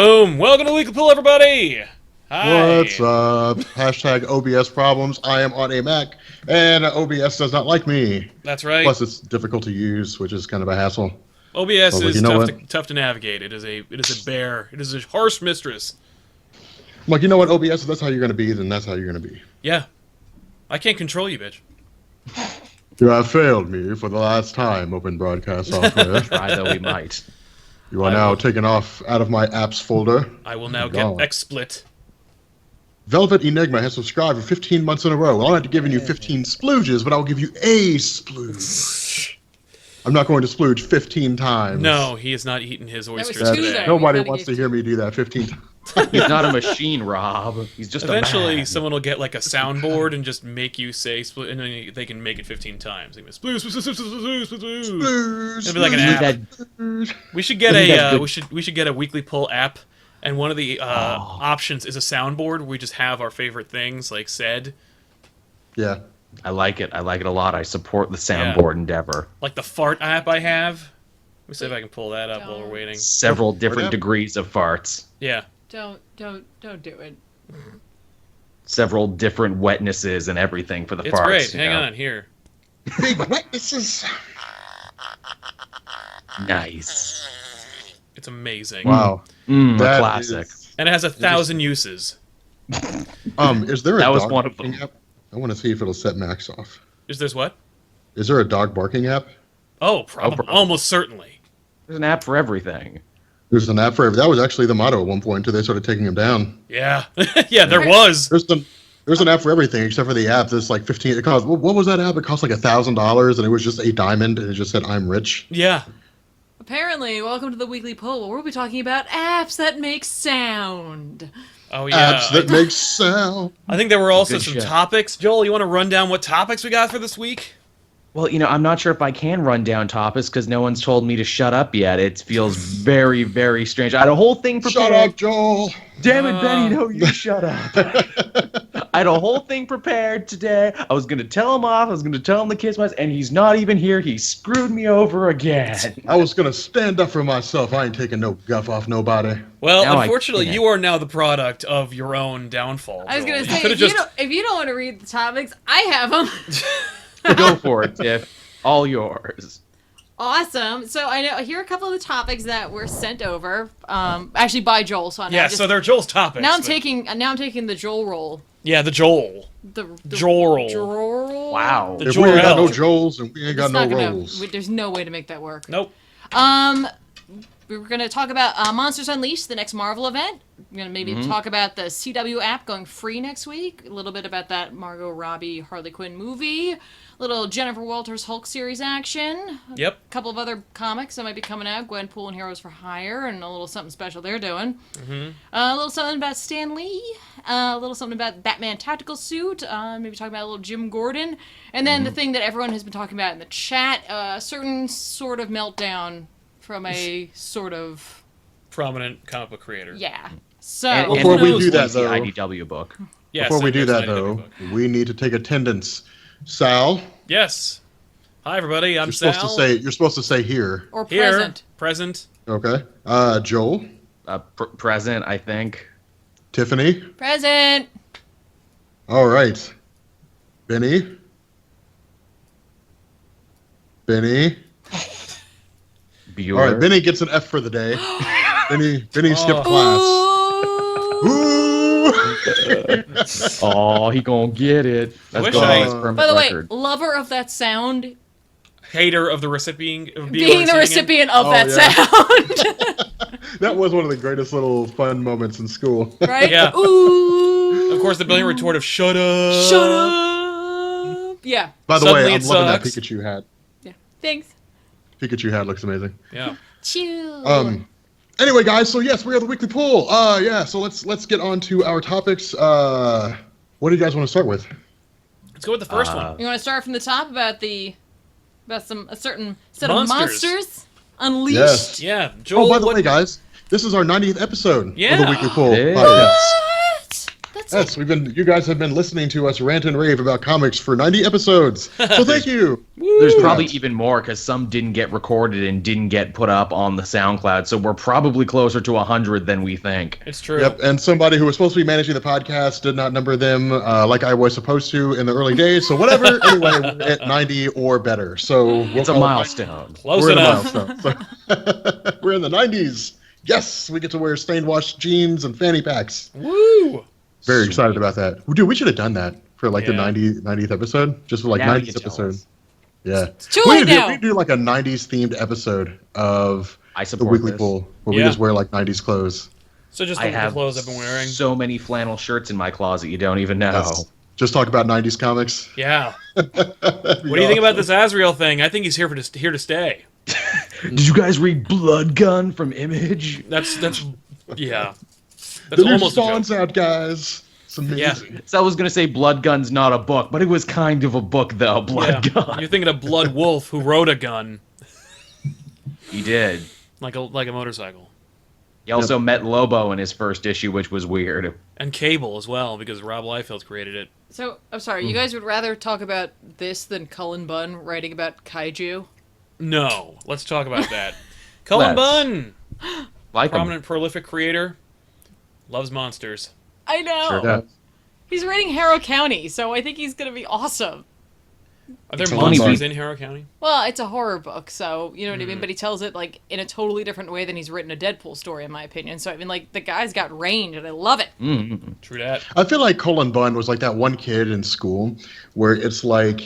Boom! Welcome to Weekly Pool, everybody! Hi! What's up? Hashtag OBS problems. I am on a Mac, and OBS does not like me. That's right. Plus, it's difficult to use, which is kind of a hassle. OBS So, is tough to navigate. It is a bear. It is a harsh mistress. I'm like, you know what, OBS, if that's how you're going to be, then that's how you're going to be. Yeah. I can't control you, bitch. You have failed me for the last time, Open Broadcast Software. Try though we might. You are now taken off out of my apps folder. I will now get XSplit. Velvet Enigma has subscribed for 15 months in a row. I'm not giving you 15 splooges, but I will give you a splooge. I'm not going to splooge 15 times. No, he has not eaten his oysters today. Nobody wants to hear me do that 15 times. He's not a machine, Rob. He's just Eventually, a man. someone will get like a soundboard and just make you say split, and then they can make it 15 times. They go, splooge, splooge, splooge, splooge, splooge, splooge. It'll be like an app. We should get a we should get a Weekly Poll app, and one of the options is a soundboard where we just have our favorite things like said. Yeah. I like it. I like it a lot. I support the soundboard endeavor. Like the fart app I have. Let me see if I can pull that up while we're waiting. Several different degrees of farts. Yeah. Don't do it. Several different wetnesses and everything for the farts. It's great. Hang on, here. Big wetnesses. Nice. It's amazing. Wow. A classic. And it has 1,000 uses. Is there a That was dog one of barking them. app? I want to see if it'll set Max off. There's what? Is there a dog barking app? Oh, probably. Almost certainly. There's an app for everything. There's an app for that was actually the motto at one point until they started taking them down. Yeah. Yeah, there was. There's an app for everything except for the app that's like 15. It cost, what was that app? It cost like $1,000 and it was just a diamond and it just said I'm rich. Yeah. Apparently, welcome to the Weekly Poll, where we'll be talking about apps that make sound. Oh yeah. Apps that make sound. I think there were also Good some shit. topics. Joel, you want to run down what topics we got for this week? Well, I'm not sure if I can run down topics because no one's told me to shut up yet. It feels very, very strange. I had a whole thing prepared. Shut up, Joel. Damn it, Benny, no, you shut up. I had a whole thing prepared today. I was going to tell him off. I was going to tell him to kiss my ass, and he's not even here. He screwed me over again. I was going to stand up for myself. I ain't taking no guff off nobody. Well, Now unfortunately, I you are now the product of your own downfall. I was Joel. going to say, could've if you don't want to read the topics, I have them. Go for it, Tiff. All yours. Awesome. So I know here are a couple of the topics that were sent over, actually by Joel. So so they're Joel's topics. now I'm taking the Joel role. Yeah, the Joel. The Joel role. Joel. Wow. The If we ain't got no Joel. Joels and we ain't got no rolls. There's no way to make that work. Nope. We were going to talk about Monsters Unleashed, the next Marvel event. We're going to maybe talk about the CW app going free next week. A little bit about that Margot Robbie Harley Quinn movie. A little Jennifer Walters Hulk series action. Yep. A couple of other comics that might be coming out. Gwenpool and Heroes for Hire, and a little something special they're doing. A little something about Stan Lee. A little something about Batman Tactical Suit. Maybe talking about a little Jim Gordon. And then the thing that everyone has been talking about in the chat, a certain sort of meltdown from a sort of Prominent comic book creator. yeah. So And Before we knows do that, what's the though- IDW book. Yes, Before we do there's that, an though, IDW book. we need to take attendance. Sal, Yes. Hi, everybody. I'm you're Sal. supposed to say here. or Here. present. Present. Okay. Joel, Present, I think. Tiffany. Present. All right. Benny. Bueller. All right, Benny gets an F for the day. Benny skipped class. Ooh. Ooh. Oh, he gonna get it. That's Wish going I- on his permanent By the way, record. lover of that sound, Hater of the recipient. Of being the recipient of that sound, That was one of the greatest little fun moments in school. right? Yeah. Ooh. Of course, the brilliant retort of "Shut up." Shut up. Yeah. By the Suddenly way, I'm it loving that sucks. Pikachu hat. Yeah. Thanks. Pikachu hat looks amazing. Yeah. Chill. Anyway, guys, so yes, we are the Weekly Poll. So let's get on to our topics. What do you guys want to start with? Let's go with the first one. You want to start from the top about a certain set Monsters. of monsters unleashed? Yes. Yeah, Joel. Oh, by the what- way, guys, this is our 90th episode of Yeah. the Weekly Poll It is. podcast. What? That's Yes, you guys have been listening to us rant and rave about comics for 90 episodes. So thank you. There's probably even more because some didn't get recorded and didn't get put up on the SoundCloud. So we're probably closer to 100 than we think. It's true. Yep, and somebody who was supposed to be managing the podcast did not number them like I was supposed to in the early days. So whatever. Anyway, we're at 90 or better. So It's a milestone. Close we're enough. In a milestone. So we're in the 90s. Yes, we get to wear stained wash jeans and fanny packs. Woo! Very excited about that. Dude, we should have done that for like Yeah. the 90th episode. Just for like Now 90th you're episode. jealous. Yeah. It's too late now. We do like a 90s themed episode of I the support Weekly this. Pool where we Yeah. just wear like 90s clothes. So just I the have clothes I've been wearing. so many flannel shirts in my closet you don't even know. Yes. Just talk about 90s comics. Yeah. What do you think about this Azrael thing? I think he's here to stay. Did you guys read Blood Gun from Image? That's yeah. That's The new almost a Spawn's joke. out, guys. It's amazing. So I was gonna say Blood Gun's not a book, but it was kind of a book though. Blood Yeah. Gun. You're thinking of Blood Wolf, who rode a gun He did. like a motorcycle, He also met Lobo in his first issue, which was weird. and Cable as well because Rob Liefeld created it. So, I'm sorry, you guys would rather talk about this than Cullen Bunn writing about kaiju? No, let's talk about that. Cullen Let's. Bunn, Like him. prominent, prolific creator, loves monsters. I know. Sure. Yeah. He's writing Harrow County, so I think he's going to be awesome. Are there Cullen monsters Bunn. in Harrow County? Well, it's a horror book, so you know what I mean. But he tells it like in a totally different way than he's written a Deadpool story, in my opinion. So I mean, like the guy's got range, and I love it. True that. I feel like Cullen Bunn was like that one kid in school where it's like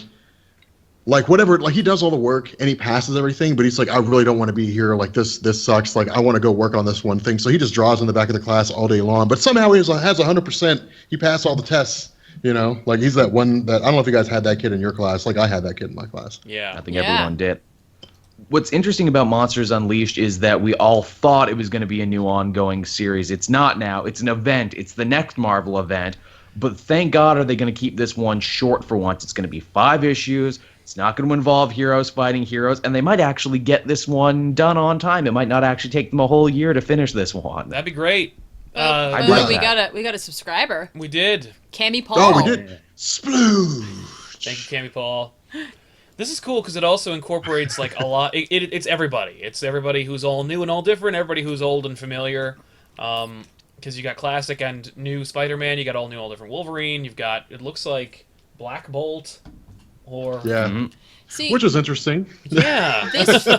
whatever, like he does all the work and he passes everything, but he's like, I really don't want to be here. Like this sucks. Like I want to go work on this one thing. So he just draws in the back of the class all day long, but somehow he has 100%. He passed all the tests, you know, like he's that one that, I don't know if you guys had that kid in your class. Like I had that kid in my class. Yeah. I think Yeah. everyone did. What's interesting about Monsters Unleashed is that we all thought it was going to be a new ongoing series. It's not now. It's an event. It's the next Marvel event. But thank God are they going to keep this one short for once. It's going to be 5 issues. It's not going to involve heroes fighting heroes. And they might actually get this one done on time. It might not actually take them a whole year to finish this one. That'd be great. I'd Oh, like we that. got a subscriber, We did. Cammy Paul. Oh, we did. Splooge. Thank you, Cammy Paul. This is cool because it also incorporates like a lot. It's everybody. It's everybody who's all new and all different. Everybody who's old and familiar. Because you got classic and new Spider-Man. You got all new, all different Wolverine. You've got, it looks like Black Bolt, or Yeah. See, Which is interesting. yeah.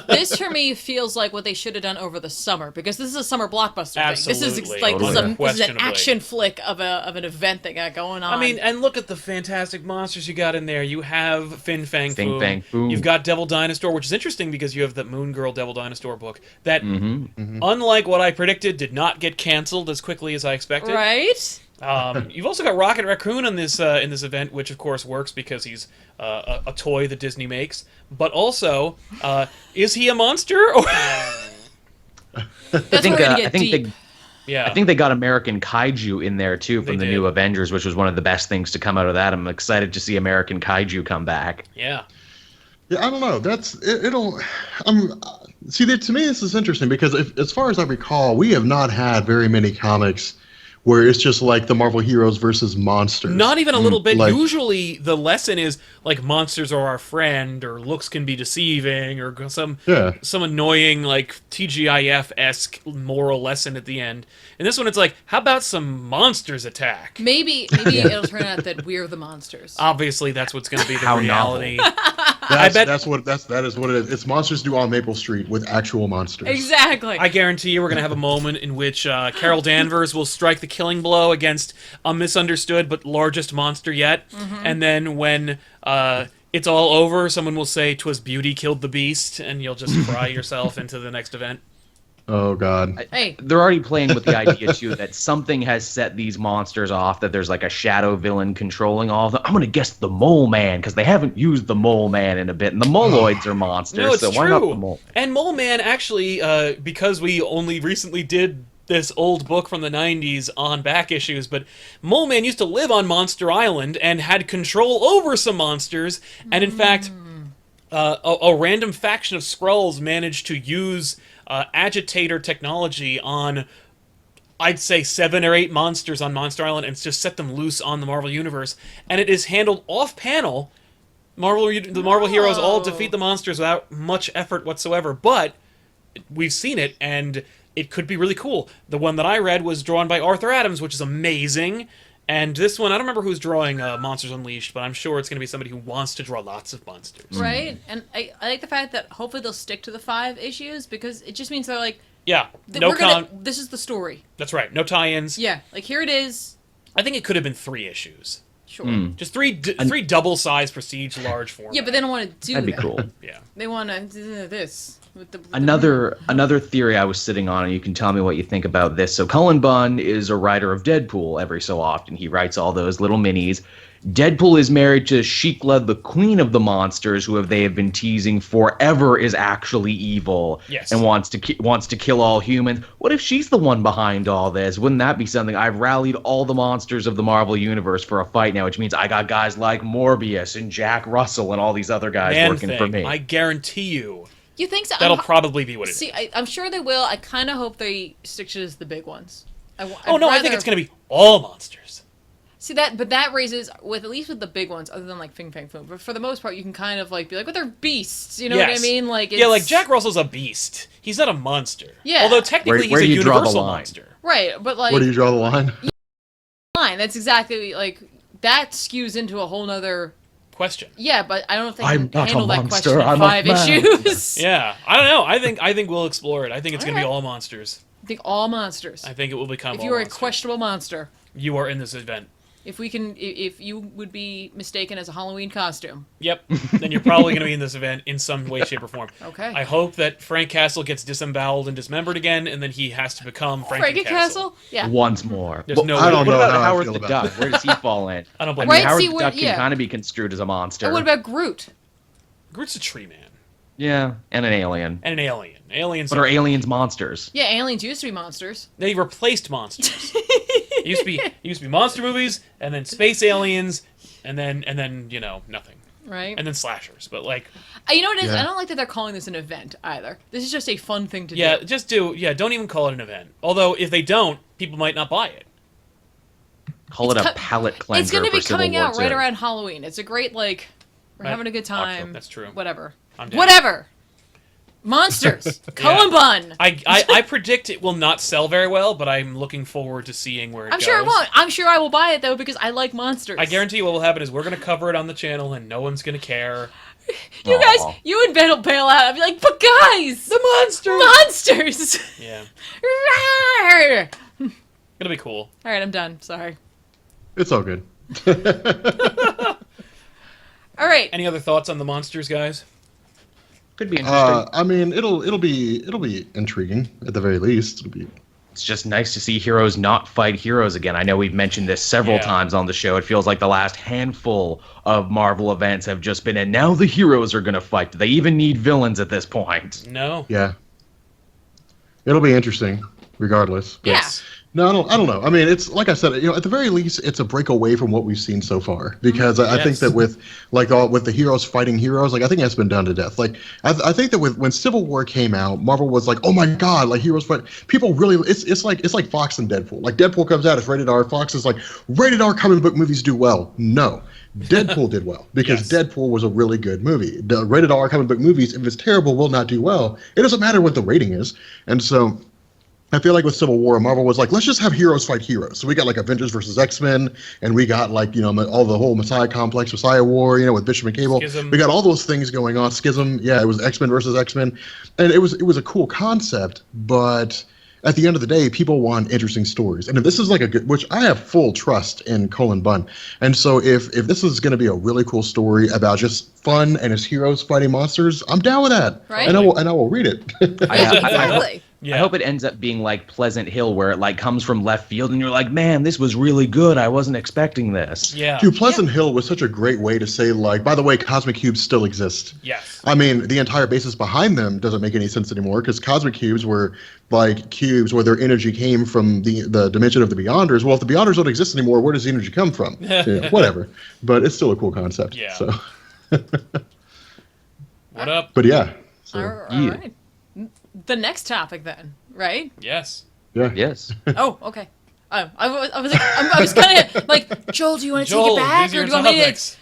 this for me feels like what they should have done over the summer, because this is a summer blockbuster thing. This is Absolutely. like Totally. this is an Unquestionably. action flick of an event that got going on. I mean, and look at the fantastic monsters you got in there. You have Fin Fang Fin Foom. Fang Foom. You've got Devil Dinosaur, which is interesting because you have the Moon Girl Devil Dinosaur book that, Mm-hmm. unlike what I predicted, did not get canceled as quickly as I expected. right? You've also got Rocket Raccoon in this event, which of course works because he's a toy that Disney makes. But also, is he a monster? That's where we're gonna get deep. Yeah. I think they got American Kaiju in there too from They the did. new Avengers, which was one of the best things to come out of that. I'm excited to see American Kaiju come back. Yeah. Yeah, I don't know. It'll. See, to me, this is interesting because as far as I recall, we have not had very many comics where it's just like the Marvel heroes versus monsters. Not even a little bit. Like- Usually, the lesson is like monsters are our friend, or looks can be deceiving, or some annoying like TGIF-esque moral lesson at the end. And this one, it's like, how about some monsters attack? Maybe it'll turn out that we're the monsters. Obviously, that's what's going to be the How reality. That is what it is. It's Monsters Do on Maple Street with actual monsters. Exactly. I guarantee you we're going to have a moment in which Carol Danvers will strike the killing blow against a misunderstood but largest monster yet. And then when it's all over, someone will say, "'Twas beauty killed the beast," and you'll just cry yourself into the next event. Oh God. Hey, They're already playing with the idea too that something has set these monsters off, that there's like a shadow villain controlling all of them. I'm gonna guess the Mole Man, because they haven't used the Mole Man in a bit, and the Moloids are monsters, No, it's so true. why not the Mole? And Mole Man actually, because we only recently did this old book from the 90s on back issues, but Mole Man used to live on Monster Island and had control over some monsters, and in fact, a random faction of Skrulls managed to use agitator technology on I'd say 7 or 8 monsters on Monster Island and just set them loose on the Marvel Universe. And it is handled off-panel. The Marvel heroes all defeat the monsters without much effort whatsoever. But we've seen it, and it could be really cool. The one that I read was drawn by Arthur Adams, which is amazing. And this one, I don't remember who's drawing Monsters Unleashed, but I'm sure it's going to be somebody who wants to draw lots of monsters. Right? And I like the fact that hopefully they'll stick to the 5 issues, because it just means they're like, yeah, this is the story. That's right, no tie-ins. Yeah, like here it is. I think it could have been 3 issues. Sure. Just three double-sized prestige large format. Yeah, but they don't want to do that. That'd be cool. Yeah. They want to do this. With the Another theory I was sitting on, and you can tell me what you think about this. So Cullen Bunn is a writer of Deadpool. Every so often he writes all those little minis. Deadpool is married to Sheikla, the queen of the monsters, who they have been teasing forever is actually evil. Yes. And wants to kill all humans. What if she's the one behind all this? Wouldn't that be something? I've rallied all the monsters of the Marvel Universe for a fight now, which means I got guys like Morbius and Jack Russell and all these other guys working for me. I guarantee you. You think so? That'll probably be what it is. See, I'm sure they will. I kind of hope they stick to just the big ones. I think it's going to be all monsters. See but that raises at least with the big ones, other than like Fing Fang Foom. But for the most part, you can kind of like be like, "But they're beasts," you know what I mean? Like, like Jack Russell's a beast. He's not a monster. Yeah. Although technically Where he's a do you draw the universal line? monster. Right, but like, Where do you draw the line? line. That's exactly like that skews into a whole nother question. Yeah, but I don't think I'm you can not handle a that monster, question in I'm a 5 man. issues. Yeah, I don't know. I think we'll explore it. I think it's going to be all monsters. I think all monsters. I think it will become. If all you are monsters. a questionable monster, you are in this event. If you would be mistaken as a Halloween costume. Yep. Then you're probably going to be in this event in some way, shape, or form. Okay. I hope that Frank Castle gets disemboweled and dismembered again, and then he has to become Frank Castle? Yeah. Once more. There's no I don't What know about how I Howard feel the about Duck? that. Where does he fall in? I don't I believe mean, Right, Howard see, the what- Duck yeah. can kind of be construed as a monster. What about Groot? Groot's a tree man. Yeah, and an alien. And an alien. Aliens But are aliens monsters? Yeah, aliens used to be monsters. They replaced monsters. It used to be monster movies, and then space aliens, and then nothing. Right. And then slashers. But like, You know what it is? Yeah. I don't like that they're calling this an event either. This is just a fun thing to yeah, do. don't even call it an event. Although if they don't, people might not buy it. Call it a palate cleanser. It's going to be for Civil coming War out right II. around Halloween. It's a great we're having a good time. That's true. Whatever. I'm down. Whatever. Monsters. Cullen Bunn. I predict it will not sell very well, but I'm looking forward to seeing where it I'm goes. sure it won't. I'm sure I will buy it though because I like monsters. I guarantee you what will happen is we're going to cover it on the channel and no one's going to care. You guys, Aw. you and Ben will bail out. I'll be like, but guys, the monsters. Yeah. Rawr! It'll be cool. All right, I'm done. Sorry. It's all good. All right. Any other thoughts on the monsters, guys? Could be interesting. I mean, it'll be intriguing at the very least. It'll be. It's just nice to see heroes not fight heroes again. I know we've mentioned this several times on the show. It feels like the last handful of Marvel events have just been, and now the heroes are going to fight. Do they even need villains at this point? No. Yeah. It'll be interesting, regardless. Yeah. Yes. No, I don't know. I mean, it's like I said. At the very least, it's a break away from what we've seen so far. Because I think that with the heroes fighting heroes, I think that's been done to death. I think that when Civil War came out, Marvel was like, oh my god, heroes fight. People really, it's like Fox and Deadpool. Deadpool comes out, it's rated R. Fox is like, rated R comic book movies do well. No, Deadpool did well because Deadpool was a really good movie. The rated R comic book movies, if it's terrible, will not do well. It doesn't matter what the rating is, and so. I feel like with Civil War, Marvel was like, let's just have heroes fight heroes. So we got Avengers versus X-Men, and we got all the whole Messiah complex, Messiah War, with Bishop and Cable. Schism. We got all those things going on. Schism, yeah, it was X-Men versus X-Men, and it was a cool concept, but at the end of the day, people want interesting stories. And if this is a good, which I have full trust in Cullen Bunn, and so if this is going to be a really cool story about just fun and his heroes fighting monsters, I'm down with that. Right. And I will read it. I hope it ends up being like Pleasant Hill, where it comes from left field, and you're like, man, this was really good. I wasn't expecting this. Yeah. Dude, Pleasant Hill was such a great way to say, by the way, cosmic cubes still exist. Yes. I mean, the entire basis behind them doesn't make any sense anymore because cosmic cubes were cubes where their energy came from the dimension of the Beyonders. Well, if the Beyonders don't exist anymore, where does the energy come from? Whatever. But it's still a cool concept. Yeah. So. What up? But yeah. So, All right. The next topic then, right? Yes. Yeah. Yes. Oh, okay. I was kind of like, Joel, do you want to take it back, or do you want me to?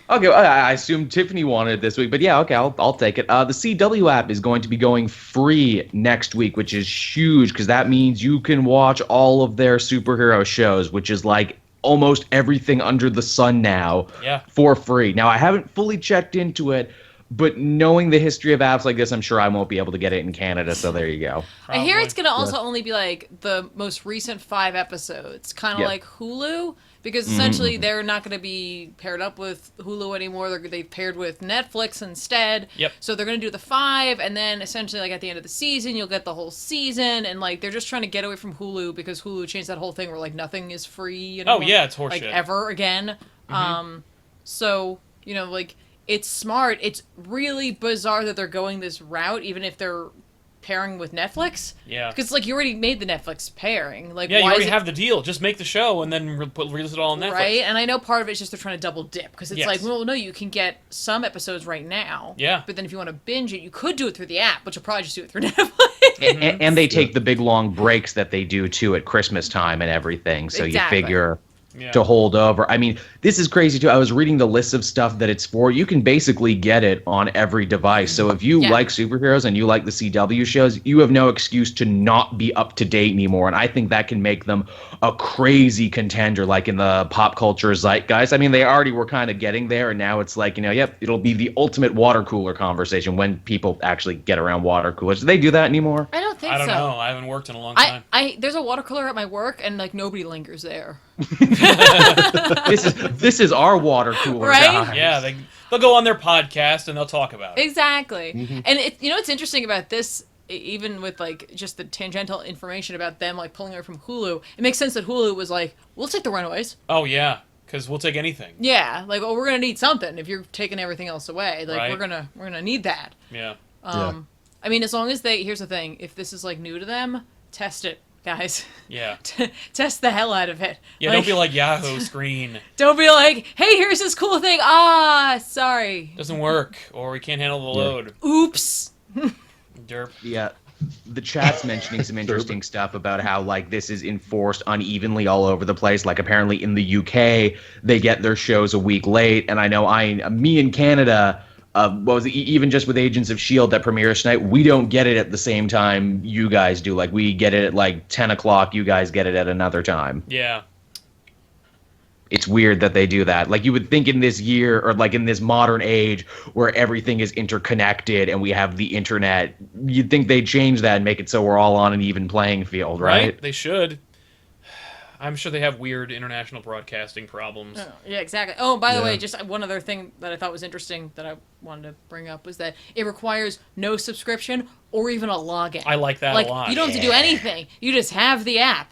Okay, I assumed Tiffany wanted it this week, but yeah, okay, I'll take it. The CW app is going to be going free next week, which is huge because that means you can watch all of their superhero shows, which is like almost everything under the sun now, for free. Now, I haven't fully checked into it, but knowing the history of apps like this, I'm sure I won't be able to get it in Canada, so there you go. Probably. I hear it's going to also only be like the most recent 5 episodes, kind of like Hulu. Because essentially they're not going to be paired up with Hulu anymore. They've paired with Netflix instead. Yep. So they're going to do the 5, and then essentially like at the end of the season, you'll get the whole season. And like they're just trying to get away from Hulu because Hulu changed that whole thing where like nothing is free anymore. Oh yeah, it's horseshit. Like ever again. So you know, like it's smart. It's really bizarre that they're going this route, even if they're pairing with Netflix. Yeah. Because like you already made the Netflix pairing. Like yeah, you why already have the deal. Just make the show and then release it all on Netflix. Right, and I know part of it's just they're trying to double dip because it's like, well, no, you can get some episodes right now. Yeah. But then if you want to binge it, you could do it through the app, but you'll probably just do it through Netflix. And they take the big long breaks that they do too at Christmas time and everything. So you figure to hold over. I mean, this is crazy too. I was reading the list of stuff that it's for. You can basically get it on every device. So if you like superheroes and you like the CW shows, you have no excuse to not be up to date anymore. And I think that can make them a crazy contender, like in the pop culture zeitgeist. I mean, they already were kind of getting there, and now it's like, you know, it'll be the ultimate water cooler conversation when people actually get around water coolers. Do they do that anymore? I don't think so. I don't know. I haven't worked in a long time. There's a water cooler at my work, and like nobody lingers there. This is our water cooler, right? guys. Yeah, they'll go on their podcast and they'll talk about it. Exactly. And it's interesting about this, even with like just the tangential information about them like pulling away from Hulu. It makes sense that Hulu was like, we'll take the Runaways. Oh yeah, because we'll take anything. Yeah, like we're gonna need something if you're taking everything else away. Like we're gonna need that. Yeah. I mean, as long as here's the thing: if this is like new to them, test it. Guys, test the hell out of it. Yeah, like, don't be like Yahoo screen. Don't be like, hey, here's this cool thing. Sorry. Doesn't work, or we can't handle the load. Oops. Derp. Yeah. The chat's mentioning some interesting stuff about how like this is enforced unevenly all over the place. Like apparently in the UK, they get their shows a week late. And I know me in Canada, even just with Agents of S.H.I.E.L.D. that premieres tonight, we don't get it at the same time you guys do. Like, we get it at, like, 10 o'clock. You guys get it at another time. Yeah. It's weird that they do that. Like, you would think in this year, or, like, in this modern age where everything is interconnected and we have the internet, you'd think they'd change that and make it so we're all on an even playing field, right? They should. I'm sure they have weird international broadcasting problems. Oh, yeah, exactly. Oh, by the way, just one other thing that I thought was interesting that I wanted to bring up was that it requires no subscription or even a login. I like that a lot. You don't have to do anything. You just have the app,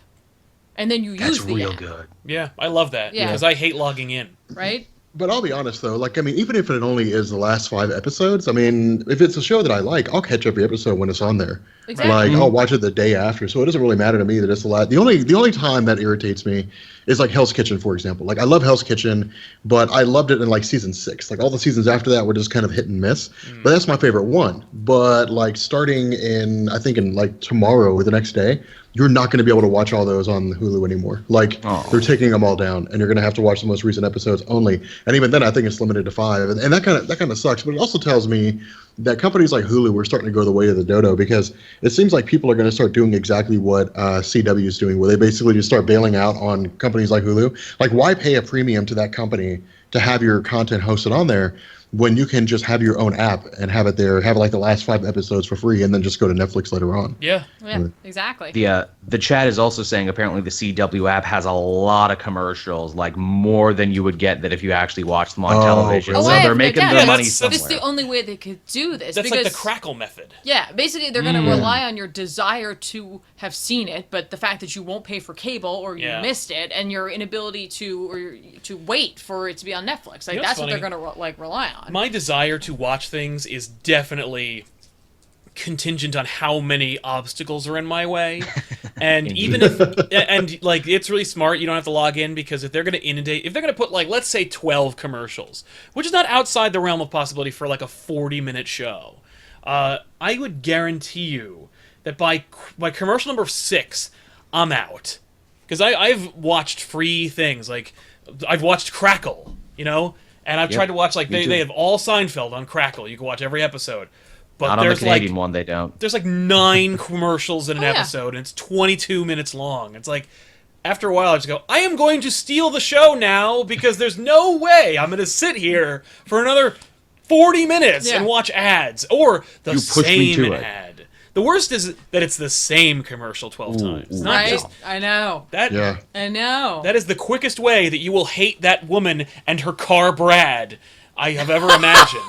and then you use the app. That's real good. Yeah, I love that. Yeah. Because I hate logging in. Right? But I'll be honest, though. Like, I mean, even if it only is the last 5 episodes, I mean, if it's a show that I like, I'll catch every episode when it's on there. Exactly. Like, I'll watch it the day after, so it doesn't really matter to me that it's the last. The only time that irritates me is like Hell's Kitchen, for example. Like, I love Hell's Kitchen, but I loved it in like season 6. Like, all the seasons after that were just kind of hit and miss. But that's my favorite one. But like, starting in, I think in like tomorrow or the next day, you're not going to be able to watch all those on Hulu anymore. Like, they're taking them all down, and you're going to have to watch the most recent episodes only. And even then, I think it's limited to 5, and that kind of sucks. But it also tells me that companies like Hulu are starting to go the way of the dodo, because it seems like people are going to start doing exactly what CW is doing, where they basically just start bailing out on companies like Hulu. Like, why pay a premium to that company to have your content hosted on there when you can just have your own app and have it there, have like the last 5 episodes for free, and then just go to Netflix later on? Yeah, exactly. The chat is also saying apparently the CW app has a lot of commercials, like more than you would get that if you actually watch them on television. Oh, so they're making their money somewhere. This is the only way they could do this. That's like the Crackle method. Yeah, basically they're going to rely on your desire to have seen it, but the fact that you won't pay for cable or you missed it, and your inability to wait for it to be on Netflix. Like, that's what they're going to rely on. My desire to watch things is definitely contingent on how many obstacles are in my way. And even if, and like, it's really smart, you don't have to log in, because if they're going to put like, let's say 12 commercials, which is not outside the realm of possibility for like a 40-minute show, I would guarantee you that by commercial number 6, I'm out. Because I've watched free things, like, I've watched Crackle, you know? And I've tried to watch, like, they have all Seinfeld on Crackle. You can watch every episode. But Not on the Canadian one, they don't. There's like 9 commercials in an episode, and it's 22 minutes long. It's like, after a while, I just go, I am going to steal the show now, because there's no way I'm going to sit here for another 40 minutes and watch ads. Or the same ad. The worst is that it's the same commercial 12 times. Not just, I know. I know. That is the quickest way that you will hate that woman and her car Brad I have ever imagined.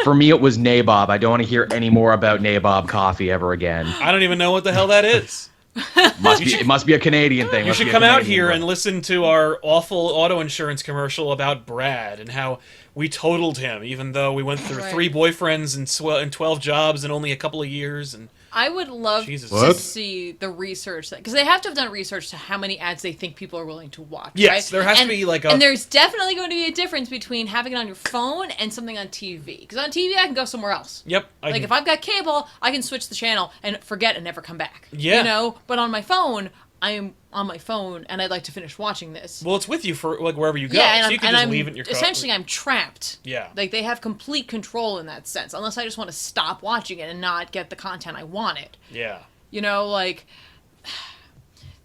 For me, it was Nabob. I don't want to hear any more about Nabob coffee ever again. I don't even know what the hell that is. It must be a Canadian thing. You should come out here and listen to our awful auto insurance commercial about Brad and how we totaled him, even though we went through 3 boyfriends and 12 jobs in only a couple of years. And I would love to see the research, because they have to have done research to how many ads they think people are willing to watch. Yes, there has to be like a... And there's definitely going to be a difference between having it on your phone and something on TV. Because on TV, I can go somewhere else. Yep. Like, if I've got cable, I can switch the channel and forget and never come back. Yeah. You know? But on my phone, I am on my phone, and I'd like to finish watching this. Well, it's with you for, like, wherever you go. Yeah, and so you can just leave it in your car. Essentially, I'm trapped. Yeah. Like, they have complete control in that sense, unless I just want to stop watching it and not get the content I wanted. Yeah. You know, like,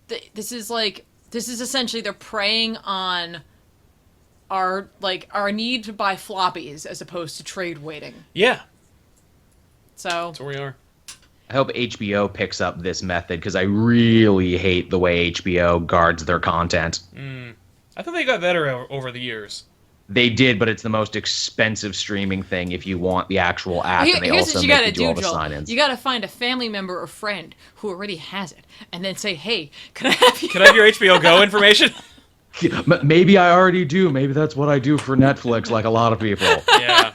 this is essentially, they're preying on our need to buy floppies as opposed to trade waiting. Yeah. So. That's where we are. I hope HBO picks up this method, because I really hate the way HBO guards their content. I thought they got better over the years. They did, but it's the most expensive streaming thing if you want the actual app, and they also make you do all the sign-ins. You gotta find a family member or friend who already has it, and then say, hey, can I have you? Can I have your HBO Go information? Maybe I already do. Maybe that's what I do for Netflix, like a lot of people. Yeah.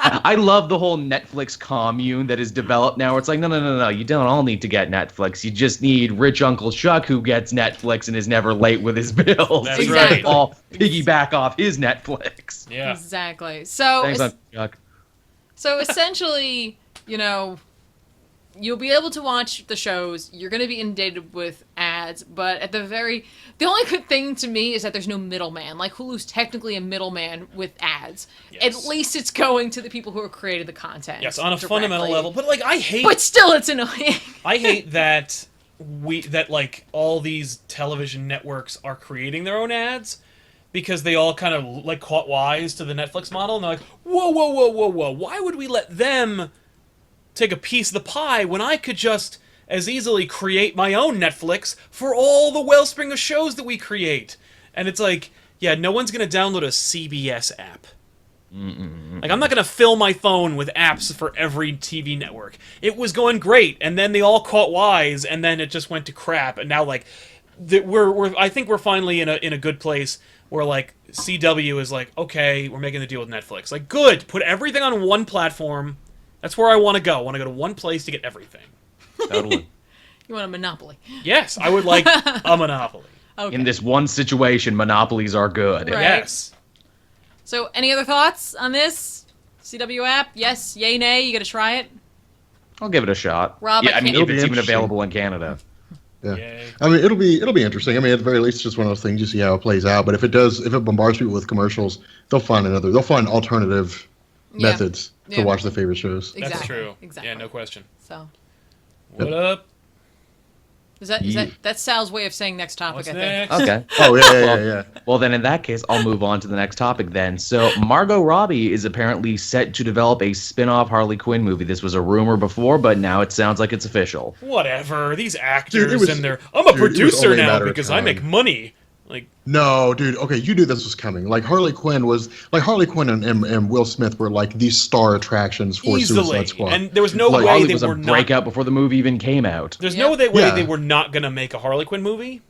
I love the whole Netflix commune that is developed now. It's like, no. You don't all need to get Netflix. You just need rich Uncle Chuck who gets Netflix and is never late with his bills. That's exactly. right. All piggyback off his Netflix. Yeah. Exactly. So, Thanks, Uncle Chuck. So essentially, you know, you'll be able to watch the shows. You're going to be inundated with ads, but the only good thing to me is that there's no middleman. Like, Hulu's technically a middleman with ads. Yes. At least it's going to the people who have created the content. Yes, on a directly. fundamental level. But like, But still, it's annoying. I hate that like all these television networks are creating their own ads, because they all kind of like caught wise to the Netflix model, and they're like, whoa, why would we let them take a piece of the pie when I could just as easily create my own Netflix for all the wellspring of shows that we create? And it's like, yeah, no one's going to download a CBS app. Like, I'm not going to fill my phone with apps for every TV network. It was going great, and then they all caught wise, and then it just went to crap. And now, like, I think we're finally in a good place where, like, CW is like, okay, we're making the deal with Netflix. Like, good, put everything on one platform. That's where I want to go. I want to go to one place to get everything. Totally. You want a monopoly? Yes, I would like a monopoly. Okay. In this one situation, monopolies are good. Right. Yes. So, any other thoughts on this CW app? Yes, yay, nay. You got to try it. I'll give it a shot. Rob, yeah, I mean, if it's even interesting. available in Canada. Yeah. Yay. I mean, it'll be interesting. I mean, at the very least, it's just one of those things. You see how it plays out. But if it bombards people with commercials, they'll find alternative methods to watch their favorite shows. Exactly. That's true. Exactly. Yeah, no question. So, What up? is that's Sal's way of saying next topic? What's I think. next? Okay. Oh yeah. Well, then in that case, I'll move on to the next topic then. So Margot Robbie is apparently set to develop a spin-off Harley Quinn movie. This was a rumor before, but now it sounds like it's official. Whatever. These actors Dude, and their... I'm a producer only a now matter of because I time. make money. Like, No, dude. Okay, you knew this was coming. Like Harley Quinn and Will Smith were like these star attractions for easily. Suicide Squad. And there was no Like, way Harley they was a were not... breakout before the movie even came out. There's Yeah. no way Yeah. they were not going to make a Harley Quinn movie.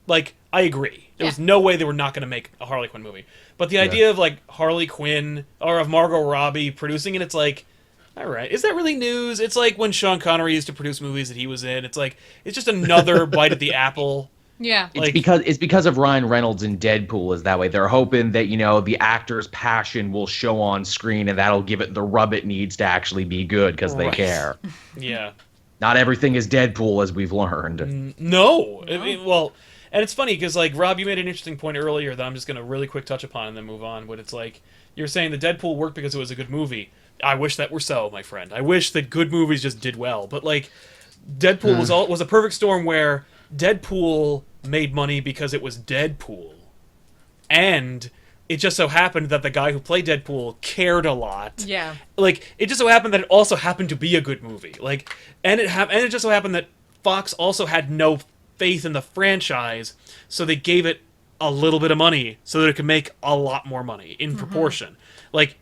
Like, I agree. There was no way they were not going to make a Harley Quinn movie. But the idea of, like, Harley Quinn or of Margot Robbie producing it, it's like, all right, is that really news? It's like when Sean Connery used to produce movies that he was in. It's like, it's just another bite at the apple. Yeah. It's because of Ryan Reynolds in Deadpool is that way. They're hoping that, you know, the actor's passion will show on screen and that'll give it the rub it needs to actually be good because they care. Yeah. Not everything is Deadpool, as we've learned. No. I mean, well, and it's funny because, like, Rob, you made an interesting point earlier that I'm just going to really quick touch upon and then move on. But it's like, you're saying the Deadpool worked because it was a good movie. I wish that were so, my friend. I wish that good movies just did well. But, like, Deadpool was a perfect storm where Deadpool made money because it was Deadpool. And it just so happened that the guy who played Deadpool cared a lot. Yeah. Like, it just so happened that it also happened to be a good movie. Like, and it just so happened that Fox also had no faith in the franchise, so they gave it a little bit of money so that it could make a lot more money in proportion. Like,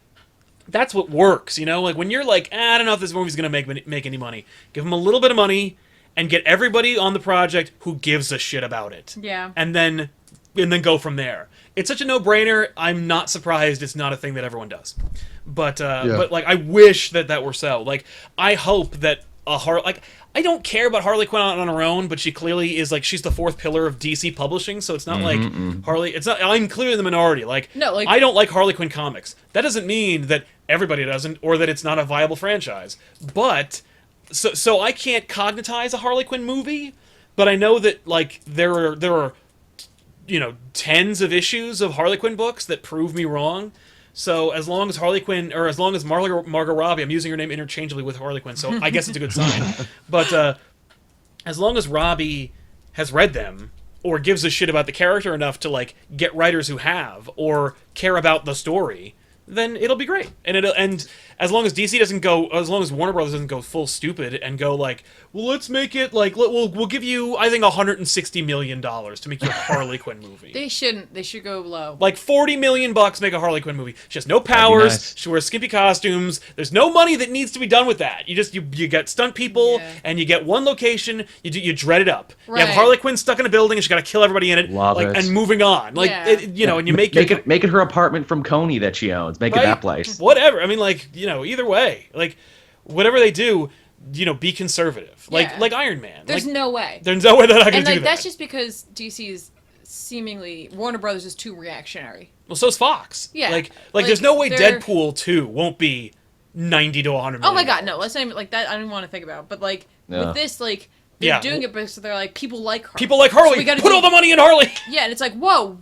that's what works, you know? Like, when you're like, I don't know if this movie's going to make any money, give them a little bit of money and get everybody on the project who gives a shit about it. Yeah. And then go from there. It's such a no-brainer. I'm not surprised it's not a thing that everyone does. But like, I wish that were so. Like, I hope that I don't care about Harley Quinn on her own, but she clearly is, like, she's the fourth pillar of DC publishing, so it's not like Harley. It's not. I'm clearly the minority. Like, No, like- I don't like Harley Quinn comics. That doesn't mean that everybody doesn't, or that it's not a viable franchise. But so I can't cognitize a Harley Quinn movie, but I know that, like, there are tens of issues of Harley Quinn books that prove me wrong. So as long as Harley Quinn, or as long as Margot Robbie, I'm using her name interchangeably with Harley Quinn, so I guess it's a good sign. But as long as Robbie has read them, or gives a shit about the character enough to, like, get writers who have, or care about the story, then it'll be great. And as long as DC doesn't go, as long as Warner Brothers doesn't go full stupid and go like, well, let's make it like, we'll give you, I think, $160 million to make you a Harley Quinn movie. They shouldn't. They should go low. Like $40 million make a Harley Quinn movie. She has no powers. Nice. She wears skimpy costumes. There's no money that needs to be done with that. You get stunt people, and you get one location. You dread it up. Right. You have Harley Quinn stuck in a building, and she got to kill everybody in it. Love it. And moving on. Like, Yeah. and you make it her apartment from Coney that she owns. Make it that place. Whatever. I mean, like, either way, like, whatever they do, be conservative. Yeah. Like Iron Man. There's like, no way. There's no way that I can And, do like, that. that's just because DC's seemingly, Warner Brothers is too reactionary. Well, so's Fox. Yeah. Like Like, there's no way they're- Deadpool 2 won't be 90 to 100 million. Oh my god, no, let's not even, like, that I didn't want to think about. But, like, Yeah. with this, like, they're Yeah. doing it because they're like, people like her. People like Harley. So we gotta Put do- all the money in Harley. Yeah, and it's like, whoa.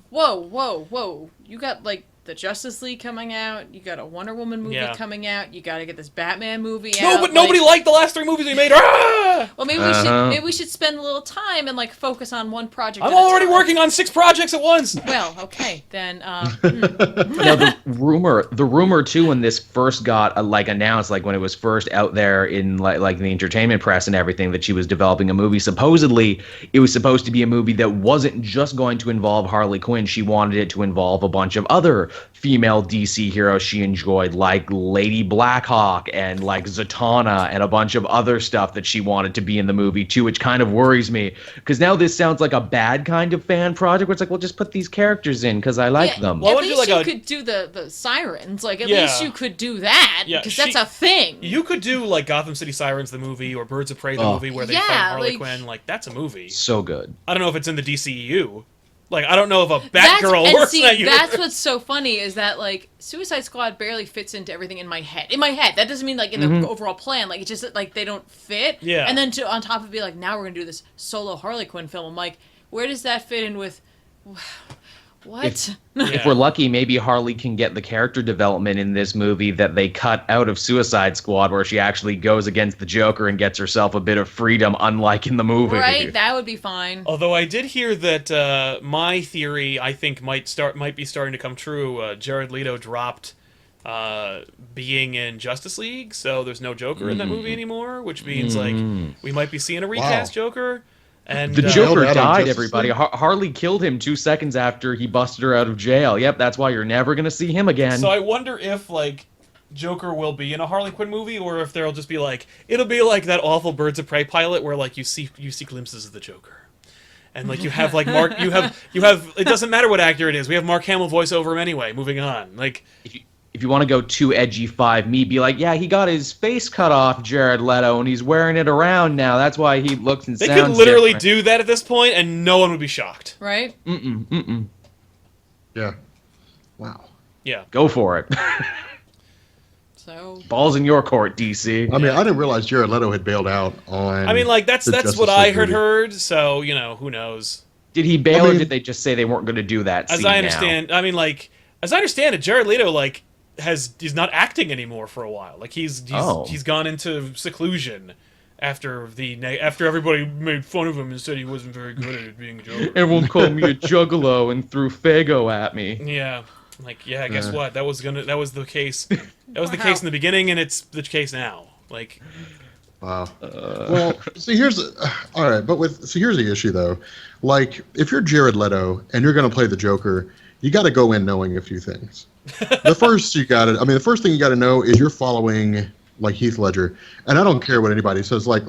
You got, like, the Justice League coming out. You got a Wonder Woman movie Yeah. coming out. You got to get this Batman movie out. No, but nobody liked the last 3 movies we made. Ah! Well, maybe we should spend a little time and, like, focus on one project. I'm at a already time. working on 6 projects at once. Well, okay, then. Now the rumor too, when this first got announced, like when it was first out there in like the entertainment press and everything, that she was developing a movie. Supposedly, it was supposed to be a movie that wasn't just going to involve Harley Quinn. She wanted it to involve a bunch of other female DC heroes she enjoyed, like Lady Blackhawk and like Zatanna and a bunch of other stuff that she wanted to be in the movie too, which kind of worries me because now this sounds like a bad kind of fan project where it's like, well, just put these characters in because I like them. Well, At I wanna do, least like, you could do the sirens. Like, at Yeah. least you could do that. Yeah, Because that's a thing. You could do like Gotham City Sirens the movie or Birds of Prey the movie where they Yeah, fight Harley like- Quinn. Like, that's a movie. So good. I don't know if it's in the DCEU. Like, I don't know if a That's- Batgirl and works see, in that universe. that's what's so funny is that, like, Suicide Squad barely fits into everything in my head. In my head. That doesn't mean, like, in the overall plan. Like, it's just that, like, they don't fit. Yeah. And then on top of it, be like, now we're going to do this solo Harley Quinn film. I'm like, where does that fit in with... What? If we're lucky, maybe Harley can get the character development in this movie that they cut out of Suicide Squad, where she actually goes against the Joker and gets herself a bit of freedom, unlike in the movie. Right? That would be fine. Although I did hear that my theory, I think, might be starting to come true. Jared Leto dropped being in Justice League, so there's no Joker in that movie anymore, which means like we might be seeing a recast Joker. And The Joker that on died, Justice everybody. League? Harley killed him 2 seconds after he busted her out of jail. Yep, that's why you're never going to see him again. So I wonder if, like, Joker will be in a Harley Quinn movie, or if there'll just be like, it'll be like that awful Birds of Prey pilot where like you see glimpses of the Joker, and like you have like Mark, you have it doesn't matter what actor it is, we have Mark Hamill voice over him anyway. Moving on, like. If you want to go too edgy 5 me, be like, yeah, he got his face cut off, Jared Leto, and he's wearing it around now. That's why he looks and They sounds could literally different. do that at this point, and no one would be shocked. Right? Yeah. Wow. Yeah. Go for it. So balls in your court, DC. I mean, I didn't realize Jared Leto had bailed out on. I mean, like that's the Justice what I League movie. heard. So who knows? Did he bail, I mean, or did they just say they weren't going to do that? As I understand, I mean, like as I understand it, Jared Leto he's not acting anymore for a while. Like he's gone into seclusion after everybody made fun of him and said he wasn't very good at being a Joker. Everyone called me a juggalo and threw Fago at me. Yeah. Like, yeah, guess what? That was the case. That was the case in the beginning, and it's the case now. Like, wow. Well, see, here's the issue though. Like, if you're Jared Leto and you're gonna play the Joker, you got to go in knowing a few things. The first thing you got to know is you're following like Heath Ledger, and I don't care what anybody says. Like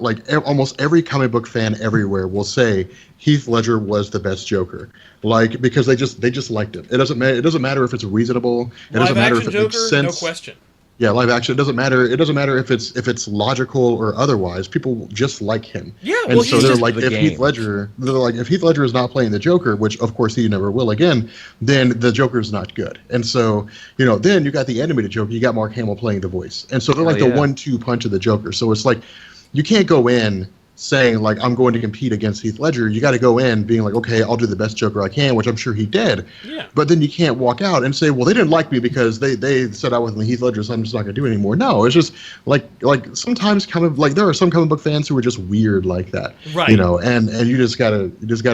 almost every comic book fan everywhere will say Heath Ledger was the best Joker, like because they just liked it. It doesn't matter if it's reasonable. It doesn't matter if it makes sense. No question. Yeah, live action. It doesn't matter. It doesn't matter if it's logical or otherwise. People just like him. Yeah, and well, so they're like, if Heath Ledger is not playing the Joker, which of course he never will again, then the Joker's not good. And so then you got the animated Joker. You got Mark Hamill playing the voice, and so they're like the 1-2 punch of the Joker. So it's like you can't go in saying like I'm going to compete against Heath Ledger. You got to go in being like, okay, I'll do the best Joker I can, which I'm sure he did. Yeah. But then you can't walk out and say, well, they didn't like me because they said I wasn't Heath Ledger, so I'm just not going to do it anymore. No, it's just like sometimes there are some comic book fans who are just weird like that, right? And you just gotta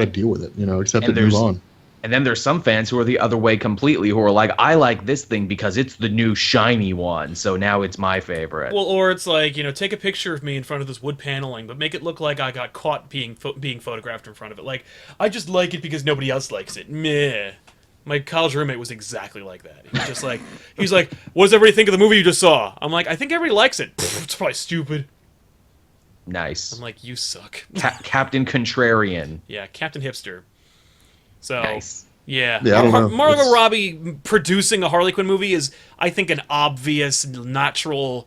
deal with it, accept it and move on. And then there's some fans who are the other way completely, who are like, I like this thing because it's the new shiny one, so now it's my favorite. Well, or it's like, take a picture of me in front of this wood paneling, but make it look like I got caught being photographed in front of it. Like, I just like it because nobody else likes it. Meh. My college roommate was exactly like that. He was just like, what does everybody think of the movie you just saw? I'm like, I think everybody likes it. It's probably stupid. Nice. I'm like, you suck. Captain Contrarian. Yeah, Captain Hipster. So, nice. Yeah. I don't know. Margot Robbie producing a Harley Quinn movie is, I think, an obvious, natural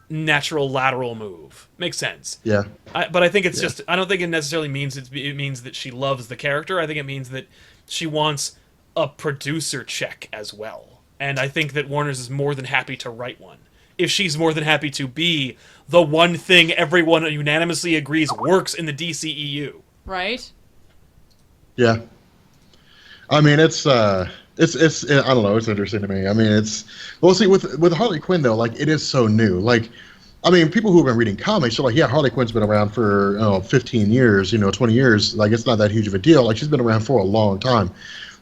lateral move. Makes sense. Yeah. But I think it's just, I don't think it necessarily means it means that she loves the character. I think it means that she wants a producer check as well. And I think that Warner's is more than happy to write one. If she's more than happy to be the one thing everyone unanimously agrees works in the DCEU. Right? Yeah. I mean, it's I don't know, it's interesting to me. I mean, see, with Harley Quinn though, like it is so new. Like, I mean, people who have been reading comics are like, yeah, Harley Quinn's been around for 15 years, 20 years. Like, it's not that huge of a deal. Like, she's been around for a long time.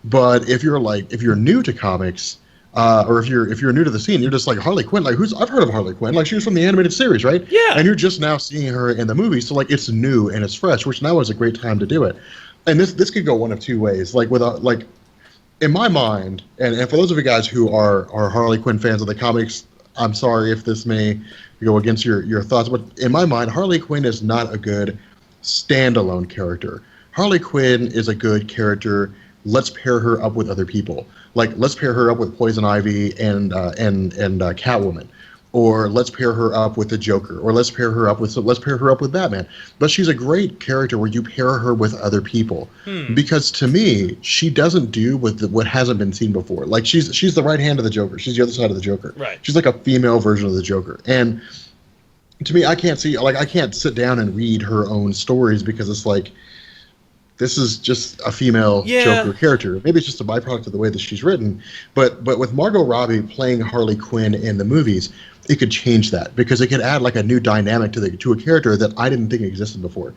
But if you're new to comics, or if you're new to the scene, you're just like Harley Quinn. Like, I've heard of Harley Quinn. Like, she was from the animated series, right? Yeah. And you're just now seeing her in the movie, so like it's new and it's fresh, which now is a great time to do it. And this could go one of two ways. Like in my mind, and for those of you guys who are Harley Quinn fans of the comics, I'm sorry if this may go against your thoughts, but in my mind, Harley Quinn is not a good standalone character. Harley Quinn is a good character. Let's pair her up with other people. Like, let's pair her up with Poison Ivy and Catwoman. Or let's pair her up with the Joker, or let's pair her up with Batman. But she's a great character where you pair her with other people, because to me, she doesn't do what hasn't been seen before. Like she's the right hand of the Joker, she's the other side of the Joker. Right. She's like a female version of the Joker, and to me, I can't sit down and read her own stories because it's like, this is just a female Joker character. Maybe it's just a byproduct of the way that she's written, but with Margot Robbie playing Harley Quinn in the movies, it could change that because it could add like a new dynamic to a character that I didn't think existed before.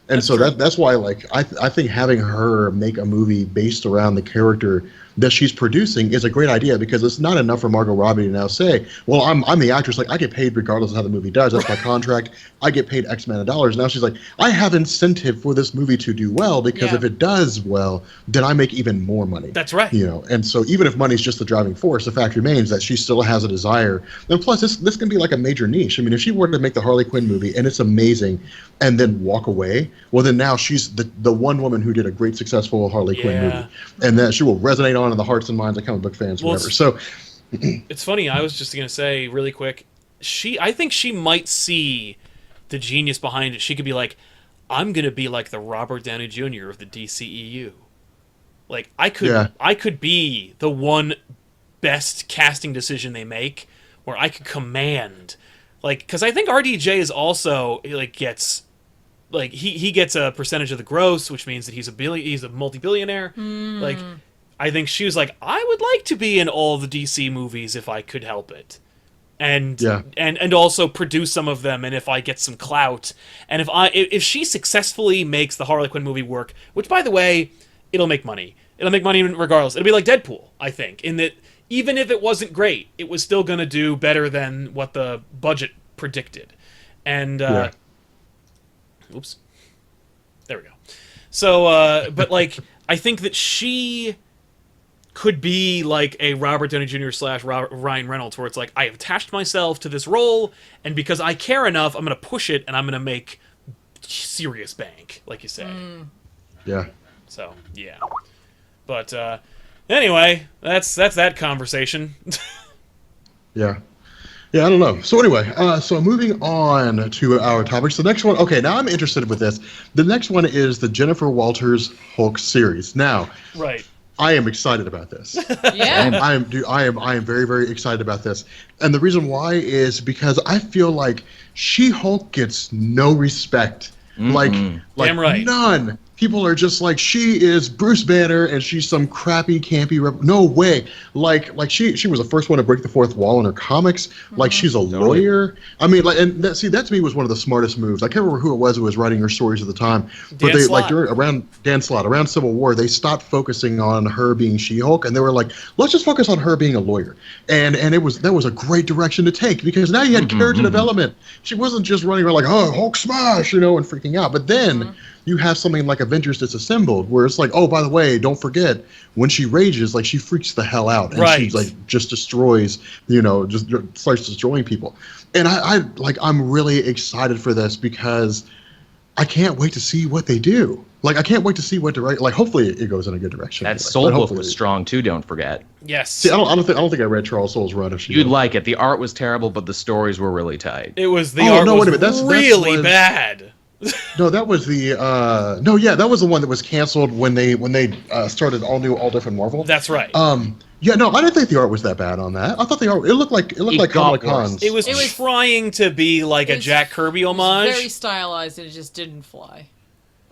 And so that's why like I think having her make a movie based around the character that she's producing is a great idea, because it's not enough for Margot Robbie to now say, well, I'm the actress, like I get paid regardless of how the movie does. That's my contract. I get paid X amount of dollars. Now she's like, I have incentive for this movie to do well, because if it does well, then I make even more money. That's right. And so even if money's just the driving force, the fact remains that she still has a desire. And plus, this can be like a major niche. I mean, if she were to make the Harley Quinn movie and it's amazing and then walk away, well, then now she's the one woman who did a great, successful Harley Quinn movie. And that she will resonate on in the hearts and minds of comic book fans, whatever. So it's funny, I was just going to say really quick, I think she might see the genius behind it. She could be like, I'm going to be like the Robert Downey Jr. of the DCEU. Like, I could be the one best casting decision they make, where I could command, like, because I think RDJ is also like gets. Like he gets a percentage of the gross, which means that he's a multi-billionaire. Like, I think she was like, I would like to be in all the DC movies if I could help it, and also produce some of them, and if I get some clout, and if she successfully makes the Harley Quinn movie work, which by the way, it'll make money. It'll make money regardless. It'll be like Deadpool, I think, in that even if it wasn't great, it was still gonna do better than what the budget predicted, and. Oops. There we go. So, but, like, I think that she could be, like, a Robert Downey Jr. / Ryan Reynolds, where it's like, I have attached myself to this role, and because I care enough, I'm going to push it, and I'm going to make serious bank, like you said. Yeah. So, yeah. But, anyway, that's that conversation. Yeah. Yeah, I don't know. So anyway, so moving on to our topics. The next one, okay, now I'm interested with this. The next one is the Jennifer Walters Hulk series. Now, Right. I am excited about this. Yeah. I am very, very excited about this. And the reason why is because I feel like She-Hulk gets no respect. Like Damn right. None. People are just like, she is Bruce Banner and she's some crappy, campy no way. Like she was the first one to break the fourth wall in her comics. Like, she's a lawyer. I mean, like, and that to me was one of the smartest moves. I can't remember who it was writing her stories at the time. But they Slott. like around Dan Slott, around Civil War, they stopped focusing on her being She-Hulk, and they were like, let's just focus on her being a lawyer. And that was a great direction to take, because now you had character development. She wasn't just running around like, oh, Hulk smash, and freaking out. But then you have something like Avengers Disassembled, where it's like, oh, by the way, don't forget, when she rages, like, she freaks the hell out, and she like just destroys, just starts destroying people. And I'm really excited for this, because I can't wait to see what they do. Like, I can't wait to see what direction. Like, hopefully it goes in a good direction. That Soul book was strong too. Don't forget. Yes. See, I don't think I read Charles Soule's run. You'd like it. The art was terrible, but the stories were really tight. It was the art was that's really bad. No, that was the that was the one that was canceled when they started all different Marvel. That's right. Yeah, no, I didn't think the art was that bad on that. I thought the art it looked like Comic Cons. It was trying to be like a Jack Kirby homage. Very stylized, and it just didn't fly.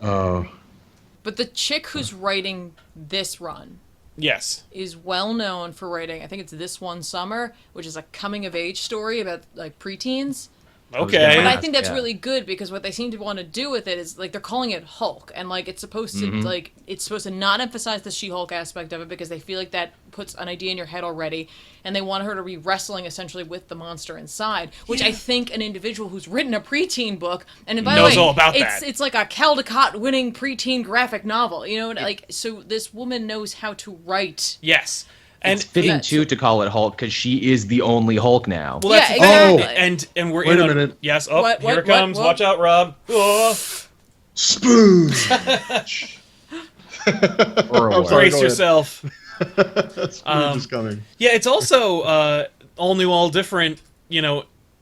Oh. But the chick who's writing this run, yes, is well known for writing. I think it's This One Summer, which is a coming of age story about like preteens. Okay. But I think that's really good, because what they seem to want to do with it is, like, they're calling it Hulk, and like it's supposed to not emphasize the She-Hulk aspect of it, because they feel like that puts an idea in your head already, and they want her to be wrestling essentially with the monster inside, which I think an individual who's written a preteen book, and by knows the way, all about that. It's like a Caldecott winning preteen graphic novel, like, so this woman knows how to write. Yes. And it's fitting too to call it Hulk, because she is the only Hulk now. Well, that's exactly. And we're Wait in a minute. Yes. Oh, What, here it comes. what? Watch out, Rob. Oh. Spoon. Brace yourself. Spoon is coming. Yeah, it's also all new, all different.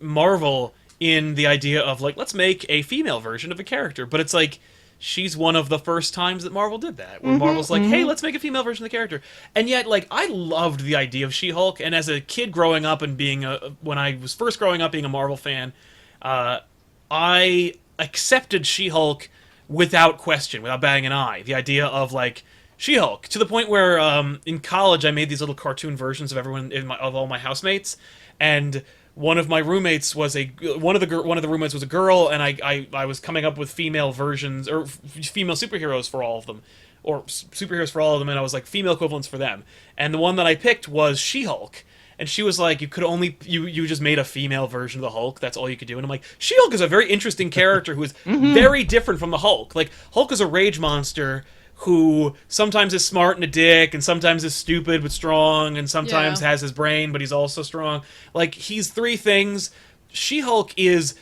Marvel in the idea of, like, let's make a female version of a character, but it's like, she's one of the first times that Marvel did that, where Marvel's like, hey, let's make a female version of the character. And yet, like, I loved the idea of She-Hulk, and as a kid growing up and when I was first growing up being a Marvel fan, I accepted She-Hulk without question, without batting an eye. The idea of, like, She-Hulk, to the point where in college I made these little cartoon versions of of all my housemates, and one of my roommates was one of the roommates was a girl, and I was coming up with female versions or female superheroes for all of them, or superheroes for all of them, and I was like female equivalents for them. And the one that I picked was She-Hulk, and she was like, you just made a female version of the Hulk. That's all you could do. And I'm like, She-Hulk is a very interesting character who is very different from the Hulk. Like, Hulk is a rage monster who sometimes is smart and a dick, and sometimes is stupid but strong, and sometimes has his brain, but he's also strong. Like, he's three things. She-Hulk is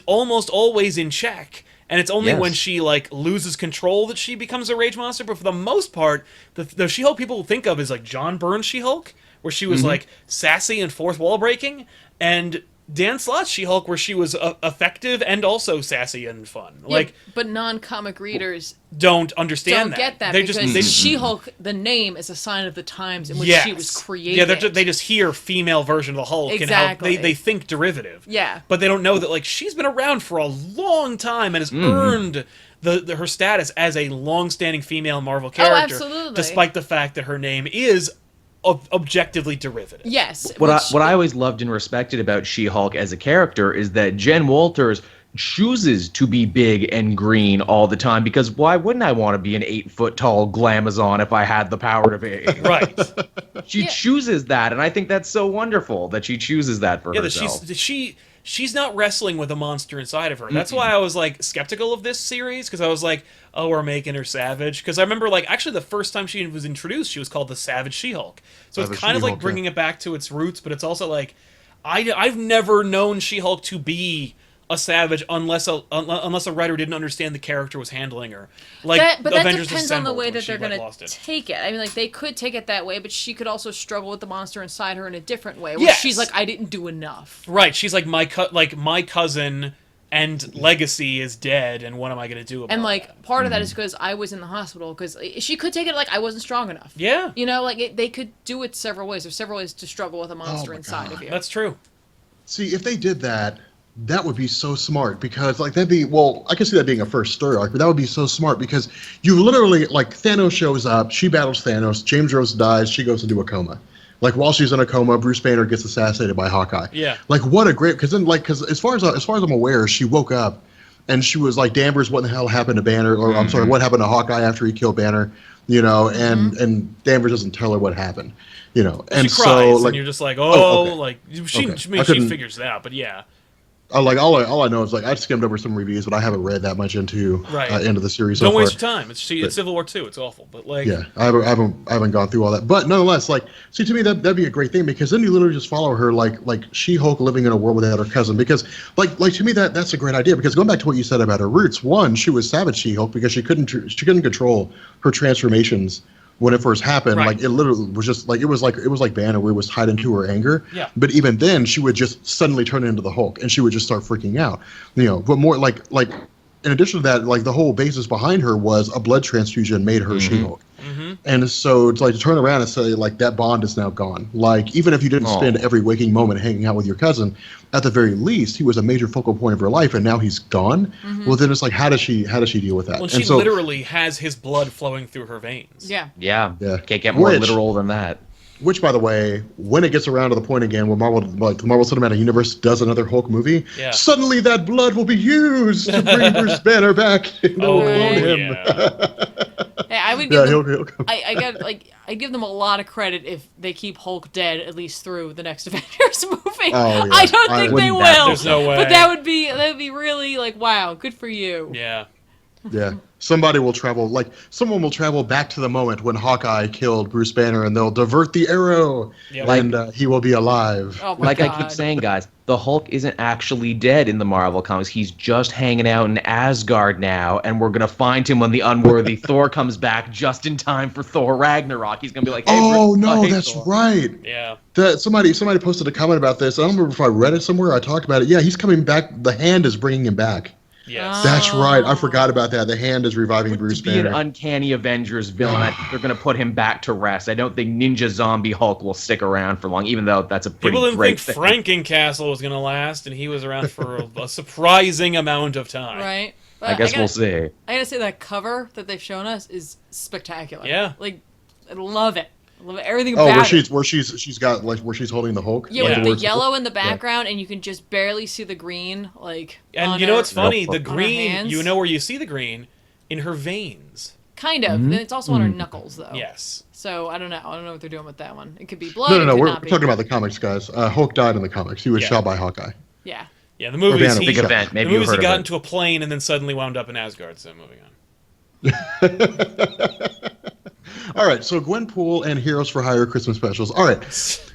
almost always in check, and it's only when she, like, loses control that she becomes a rage monster. But for the most part, the She-Hulk people think of is like John Byrne's She-Hulk, where she was like sassy and fourth wall breaking, and Dan Slott's She-Hulk, where she was effective and also sassy and fun. Like, but non-comic readers don't understand don't get that They because She-Hulk, the name, is a sign of the times in which she was created. Yeah, they just hear female version of the Hulk exactly. and how they think derivative. Yeah. But they don't know that, like, she's been around for a long time and has earned her status as a long-standing female Marvel character. Absolutely. Despite the fact that her name is objectively derivative. Yes. What I always loved and respected about She-Hulk as a character is that Jen Walters chooses to be big and green all the time, because why wouldn't I want to be an 8-foot-tall glamazon if I had the power to be? Right. She chooses that, and I think that's so wonderful that she chooses that for herself. She's not wrestling with a monster inside of her. That's why I was, like, skeptical of this series, because I was like, oh, we're making her savage. Because I remember, like, actually the first time she was introduced, she was called the Savage She-Hulk. So it's kind of like bringing it back to its roots, but it's also like, I've never known She-Hulk to be a savage unless a writer didn't understand the character was handling her. Like, but that Avengers depends on the Assembled, way when that she, they're like, going lost to it. take it. I mean, like, they could take it that way, but she could also struggle with the monster inside her in a different way, where she's like, I didn't do enough. Right, she's like, my cousin and legacy is dead, and what am I going to do about it? And, like, part of that is because I was in the hospital, because she could take it like I wasn't strong enough. Yeah. You know, like, they could do it several ways. There's several ways to struggle with a monster inside of you. That's true. See, if they did that, that would be so smart, because, like, that'd be, well, I can see that being a first story arc, but that would be so smart, because you literally, like, Thanos shows up, she battles Thanos, James Rose dies, she goes into a coma. Like, while she's in a coma, Bruce Banner gets assassinated by Hawkeye. Yeah. Like, what a great, because then, like, because as far as I'm aware, she woke up and she was like, Danvers, what the hell happened to Banner? Or I'm sorry, what happened to Hawkeye after he killed Banner? You know, and Danvers doesn't tell her what happened. You know, and she cries, so like, and you're just like, oh, okay. like she figures it out, but yeah. Like all I know is, like, I skimmed over some reviews, but I haven't read that much into the series. Don't so waste far. your time. It's Civil War 2. It's awful, but like I haven't gone through all that. But nonetheless, like, see, to me that'd be a great thing, because then you literally just follow her like She-Hulk living in a world without her cousin. Because like to me that's a great idea, because going back to what you said about her roots, one, she was Savage She-Hulk because she couldn't control her transformations. When it first happened, like, it literally was just like it was like Banner, where it was tied into her anger. Yeah. But even then, she would just suddenly turn into the Hulk, and she would just start freaking out. You know, but more like in addition to that, like, the whole basis behind her was a blood transfusion made her She-Hulk. And so it's like to turn around and say, like, that bond is now gone. Like, even if you didn't spend every waking moment hanging out with your cousin, at the very least, he was a major focal point of her life, and now he's gone. Well, then it's like, how does she deal with that? Well, she literally has his blood flowing through her veins. Yeah. Can't get more literal than that. Which, by the way, when it gets around to the point again where the Marvel Cinematic Universe does another Hulk movie, suddenly that blood will be used to bring Bruce Banner back. They'll clone him. Hey, I would give I give them a lot of credit if they keep Hulk dead at least through the next Avengers movie. I don't think they will. There's no way. But that would be really like, wow, good for you. Yeah. Yeah. Someone will travel back to the moment when Hawkeye killed Bruce Banner, and they'll divert the arrow, and he will be alive. Oh my God. I keep saying, guys, the Hulk isn't actually dead in the Marvel comics. He's just hanging out in Asgard now, and we're gonna find him when the unworthy Thor comes back just in time for Thor Ragnarok. He's gonna be like, hey, hey, that's Thor. right. Yeah. Somebody posted a comment about this. I don't remember if I read it somewhere. I talked about it. Yeah, he's coming back. The Hand is bringing him back. Yes. That's right. I forgot about that. The Hand is reviving Bruce Banner. To be an uncanny Avengers villain, I think they're going to put him back to rest. I don't think Ninja Zombie Hulk will stick around for long, even though that's a pretty great thing. People didn't think Frankencastle was going to last, and he was around for a surprising amount of time. Right. I guess we'll see. I gotta say, that cover that they've shown us is spectacular. Yeah. Like, I love it. I love everything about it. Where she's got, like, where she's holding the Hulk. Yeah, with the yellow in the background, and you can just barely see the green, like. And you know what's funny? The green, you know where you see the green? In her veins. Kind of. And it's also on her knuckles, though. Yes. So I don't know. I don't know what they're doing with that one. It could be blood. No. We're talking about the comics, guys. Hulk died in the comics. He was shot by Hawkeye. Yeah. Yeah, the movie is big event. Maybe he got into a plane and then suddenly wound up in Asgard. So moving on. All right, so Gwenpool and Heroes for Hire Christmas specials. All right,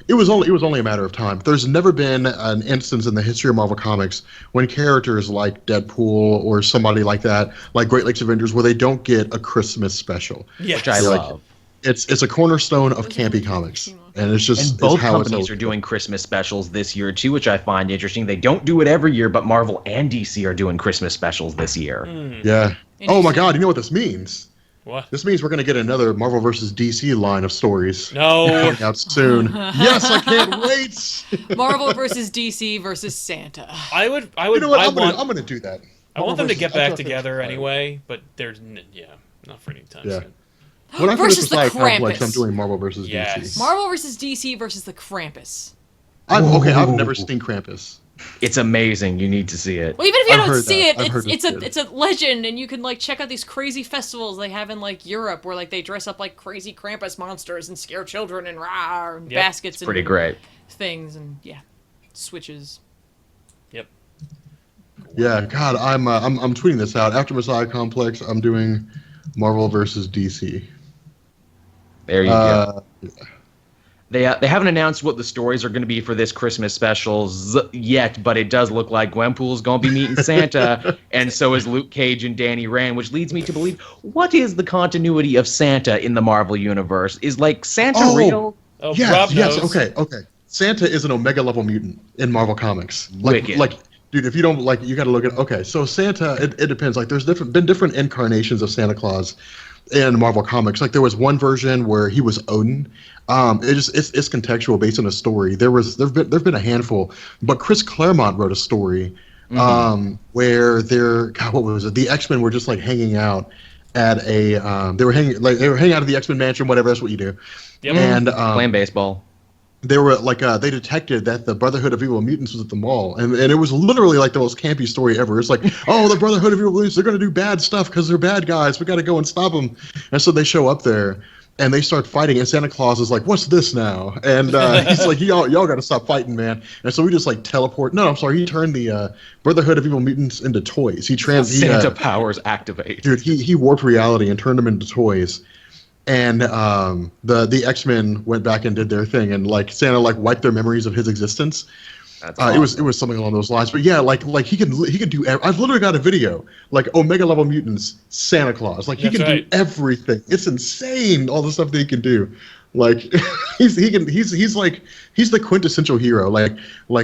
it was only a matter of time. There's never been an instance in the history of Marvel Comics when characters like Deadpool or somebody like that, like Great Lakes Avengers, where they don't get a Christmas special. Yeah, which I love. It's a cornerstone of campy comics. and it's just And both it's how it's companies are doing Christmas specials this year too, which I find interesting. They don't do it every year, but Marvel and DC are doing Christmas specials this year. Yeah. Oh my God! You know what this means? What? This means we're going to get another Marvel versus DC line of stories. No. Coming out soon. Yes, I can't wait. Marvel versus DC versus Santa. I would. You know what? I'm going to do that. I want them to get back together anyway. anyway, but there's not for any time soon. When I finish Versus the the Complex, Krampus. I'm doing Marvel versus Yes. DC. Marvel versus DC versus the Krampus. I've never seen Krampus. It's amazing. You need to see it. Well, even if you I've don't heard see that. I've heard it's it's a good. it's a legend, and you can like check out these crazy festivals they have in like Europe, where like they dress up like crazy Krampus monsters and scare children and rah and baskets and Pretty great. things and switches. Yep. Yeah, God, I'm tweeting this out. After Messiah Complex, I'm doing Marvel versus DC. There you go. They haven't announced what the stories are going to be for this Christmas specials yet, but it does look like Gwenpool's going to be meeting Santa, and so is Luke Cage and Danny Rand, which leads me to believe, what is the continuity of Santa in the Marvel universe? Is like Santa real? Oh, Rob Yes, knows. okay. Santa is an Omega level mutant in Marvel Comics. Wicked. Like, dude, if you don't like, you got to look at. Okay, so Santa, it depends. Like, there's been different incarnations of Santa Claus in Marvel Comics. Like, there was one version where he was Odin. It's contextual based on a story. There've been a handful, but Chris Claremont wrote a story where what was it? The X-Men were just like hanging out at a they were hanging out at the X-Men mansion, whatever. That's what you do. Yep. And Playing baseball. they were like they detected that the Brotherhood of Evil Mutants was at the mall, and it was literally like the most campy story ever. It's like, oh, the Brotherhood of Evil Mutants, they're going to do bad stuff because they're bad guys. We got to go and stop them. And so they show up there and they start fighting, and Santa Claus is like, what's this now? And he's like, y'all got to stop fighting, man. And so we just like teleport. No, I'm sorry, he turned the Brotherhood of Evil Mutants into toys. Santa powers activate. Dude, he warped reality and turned them into toys. And the X-Men went back and did their thing, and like Santa like wiped their memories of his existence. That's awesome. It was something along those lines. But yeah, like he can do. I've literally got a video like Omega level mutants Santa Claus. Like he That's can right. do everything. It's insane all the stuff that he can do. Like he's the quintessential hero. Like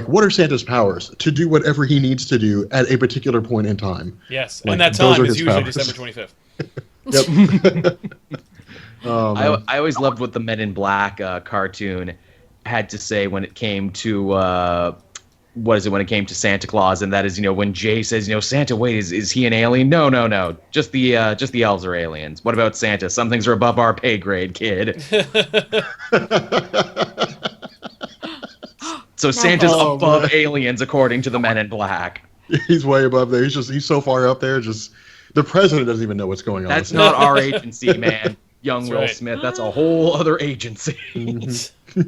what are Santa's powers? To do whatever he needs to do at a particular point in time. Yes, Like, and that those time are is his usually powers. December 25th. Yep. Oh, man. I always loved what the Men in Black cartoon had to say when it came to when it came to Santa Claus, and that is, when Jay says, Santa, wait, is he an alien? No, just the elves are aliens. What about Santa? Some things are above our pay grade, kid. So Santa's Oh, above man. aliens according to the Men in Black. He's way above there. He's so far up there. Just the president doesn't even know what's going on. That's with not our agency, man. Young That's Will right. Smith. That's a whole other agency.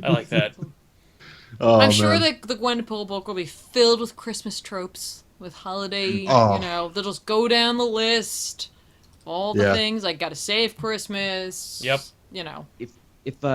I like that. Oh, I'm sure man. that the Gwenpool book will be filled with Christmas tropes, with holiday, Oh. they'll just go down the list. All the Yeah. things, like gotta save Christmas. Yep.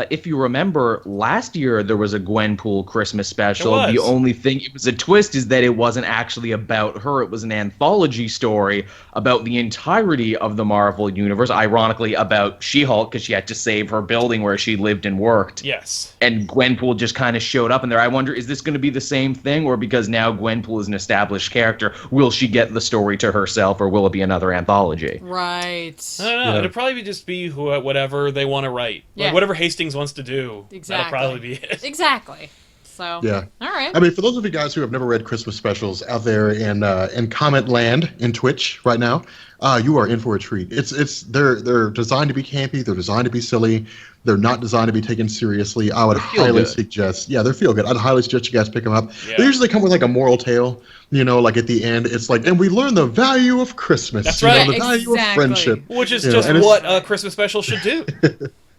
If you remember, last year there was a Gwenpool Christmas special. There was. The only thing, it was a twist, is that it wasn't actually about her. It was an anthology story about the entirety of the Marvel Universe, ironically about She-Hulk, because she had to save her building where she lived and worked. Yes. And Gwenpool just kind of showed up in there. I wonder, is this going to be the same thing, or because now Gwenpool is an established character, will she get the story to herself, or will it be another anthology? Right. I don't know. Yeah. It'll probably just be whatever they want to write. Yeah. Like whatever Hastings wants to do. Exactly. That'll probably be it. Exactly. So. Yeah. All right. I mean, for those of you guys who have never read Christmas specials out there in comment land in Twitch right now, you are in for a treat. They're designed to be campy. They're designed to be silly. They're not designed to be taken seriously. I would feel highly good. suggest. Yeah, they feel good. I'd highly suggest you guys pick them up. Yeah. They usually come with like a moral tale. Like at the end, it's like, and we learn the value of Christmas. That's you know, right. the value Exactly. of friendship. Which is You know, just and it's- what a Christmas special should do.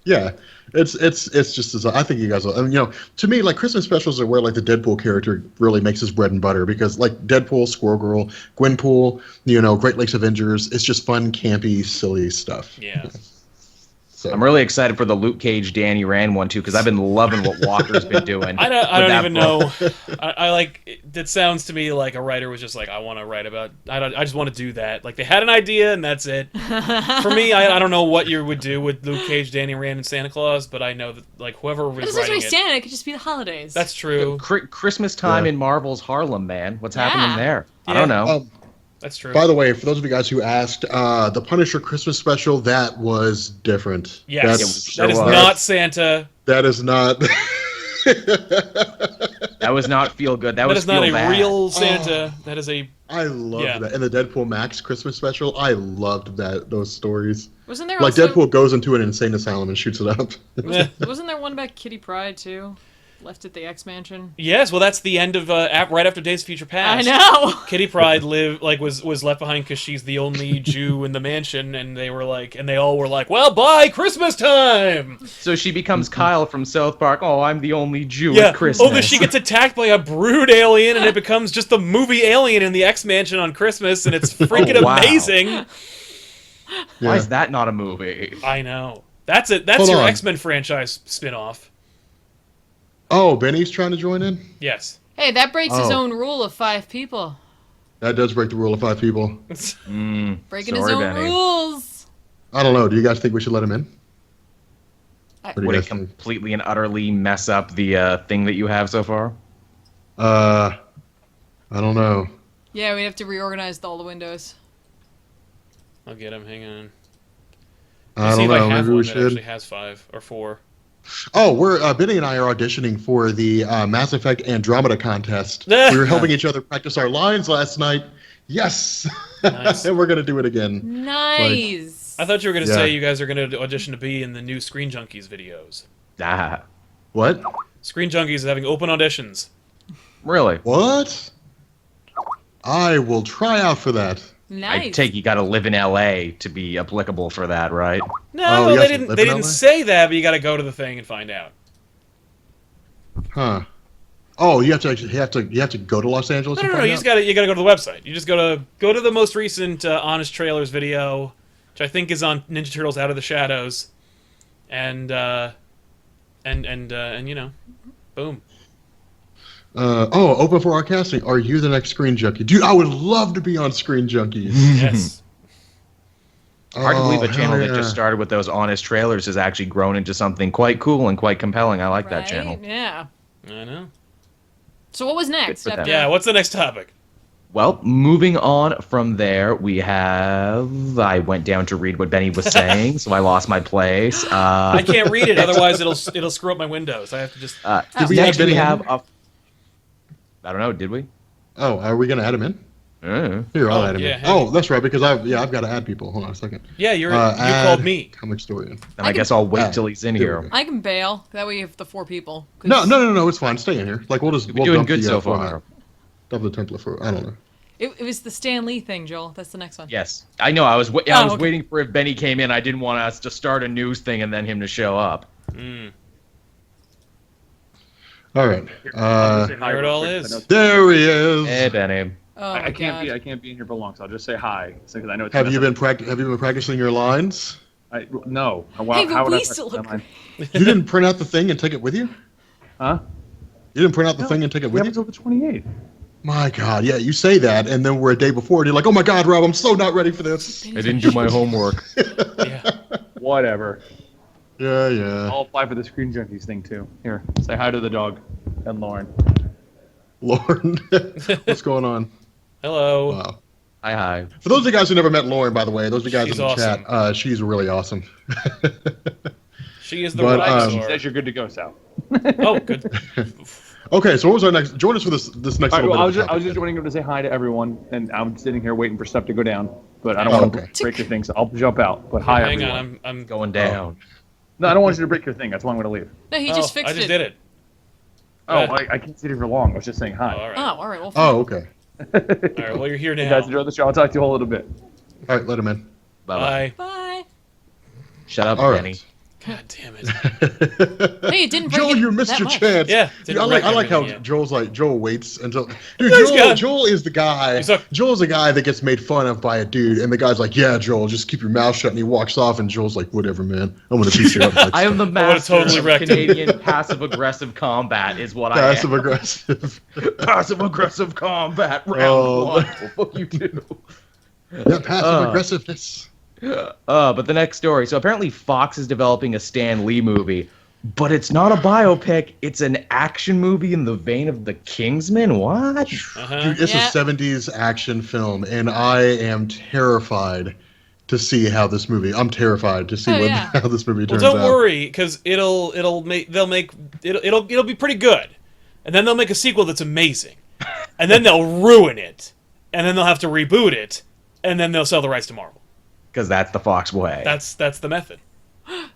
Yeah, it's just as I think you guys will. And to me, like Christmas specials are where like the Deadpool character really makes his bread and butter, because like Deadpool, Squirrel Girl, Gwenpool, Great Lakes Avengers, it's just fun, campy, silly stuff. Yeah. So. I'm really excited for the Luke Cage, Danny Rand one too, because I've been loving what Walker's been doing. I don't even know. I like. It sounds to me like a writer was just like, I want to write about. I just want to do that. Like they had an idea and that's it. For me, I don't know what you would do with Luke Cage, Danny Rand, and Santa Claus, but I know that like whoever was writing it. Santa. It could just be the holidays. That's true. Christmas time in Marvel's Harlem, man. What's happening there? I don't know. That's true. By the way, for those of you guys who asked, the Punisher Christmas special, that was different. Yes, that is not Santa. That is not. That was not feel good. That was not feel a bad. real Santa. That is a. I loved that. And the Deadpool Max Christmas special, I loved those stories. Wasn't there like also... Deadpool goes into an insane asylum and shoots it up. Wasn't there one about Kitty Pryde too? Left at the X Mansion. Yes, well, that's the end of right after Days of Future Past. I know. Kitty Pryde was left behind because she's the only Jew in the mansion, and they all were like, "Well, bye, Christmas time." So she becomes Kyle from South Park. Oh, I'm the only Jew at Christmas. Oh, then she gets attacked by a brood alien, and it becomes just the movie Alien in the X Mansion on Christmas, and it's freaking amazing. Why is that not a movie? I know. That's it. That's your X-Men franchise spin-off. Oh, Benny's trying to join in? Yes. Hey, that breaks his own rule of 5 people. That does break the rule of 5 people. Breaking his own rules. I don't know. Do you guys think we should let him in? Would it completely and utterly mess up the thing that you have so far? I don't know. Yeah, we'd have to reorganize all the windows. I'll get him. Hang on. I don't know. Maybe we should. Actually has 5 or 4. Oh, we're Benny and I are auditioning for the Mass Effect Andromeda contest. We were helping each other practice our lines last night. Yes, nice. And we're gonna do it again. Nice. I thought you were gonna say you guys are gonna audition to be in the new Screen Junkies videos. What? Screen Junkies is having open auditions. Really? What? I will try out for that. Nice. I take you got to live in LA to be applicable for that, right? No, they didn't. They didn't say that, but you got to go to the thing and find out. Huh? Oh, you have to go to Los Angeles. No. You got to go to the website. You just go to the most recent Honest Trailers video, which I think is on Ninja Turtles Out of the Shadows, and you know, boom. Open for our casting. Are you the next Screen Junkie? Dude, I would love to be on Screen Junkies. Yes. Hard to believe a channel that just started with those honest trailers has actually grown into something quite cool and quite compelling. I like that channel. Yeah. I know. So what was next? Yeah, what's the next topic? Well, moving on from there, I went down to read what Benny was saying, so I lost my place. I can't read it, otherwise it'll screw up my windows. I have to just... next we have a... I don't know, did we? Oh, are we going to add him in? Here, I'll add him in. Oh, that's right, because I've got to add people. Hold on a second. Yeah, you called me. Comic Story. And I guess I'll wait till he's in here. I can bail. That way you have the 4 people. No, it's fine. Stay in here. Like, we'll doing good so far. Dump the template for, I don't know. It was the Stan Lee thing, Joel. That's the next one. Yes. I know. I was waiting for if Benny came in. I didn't want us to start a news thing and then him to show up. All right. Here it all is. There he is. Hey, Benny. Oh, I can't be in here for long, so I'll just say hi. Because I know it's Have you been practicing your lines? No. Hey, but we still look great. You didn't print out the thing and take it with you? Huh? You didn't print out the thing and take it with you? Until the 28th. My God, yeah, you say that, and then we're a day before, and you're like, oh my God, Rob, I'm so not ready for this. I didn't do my homework. Yeah. Whatever. Yeah. I'll apply for the Screen Junkies thing, too. Here, say hi to the dog and Lauren. Lauren, what's going on? Hello. Wow. Hi. For those of you guys who never met Lauren, by the way, those of you guys in the awesome. chat, she's really awesome. She is the right She says you're good to go, Sal. Oh, good. Okay, so what was our next? Join us for this next All right, little well, bit. I was just joining to say hi to everyone, and I'm sitting here waiting for stuff to go down. But I don't want to break your thing, so I'll jump out. But hi, Hang everyone. on, I'm Going down. No, I don't want you to break your thing. That's why I'm going to leave. No, he just fixed it. I just did it. Oh, I can't sit here for long. I was just saying hi. Oh, all right. Oh, all right. Well, Oh, okay. All right. Well, you're here now. You guys enjoy the show. I'll talk to you all a little bit. All right, let him in. Bye-bye. Bye. bye. Shut up, All Benny. right. God damn it. Hey, it didn't break Joel, it you missed that your much. chance. Yeah, Dude, I like how yet. Joel's like Joel waits until dude. Nice guy. Joel is the guy. Joel's the guy that gets made fun of by a dude, and the guy's like, "Yeah, Joel, just keep your mouth shut." And he walks off, and Joel's like, "Whatever, man. I'm gonna beat you up." Next I am the time." master totally of wrecked him. Canadian passive-aggressive combat is what I am. Passive aggressive. Passive-aggressive combat, round Oh. one. What you do. Yeah, passive aggressiveness. But the next story. So apparently Fox is developing a Stan Lee movie, but it's not a biopic. It's an action movie in the vein of The Kingsman. What? Dude, it's a 70s action film, and I am terrified to see how this movie. I'm terrified to see how this movie turns out. Well, don't worry, because it'll be pretty good, and then they'll make a sequel that's amazing, and then they'll ruin it, and then they'll have to reboot it, and then they'll sell the rights to Marvel. Because that's the Fox way. That's the method.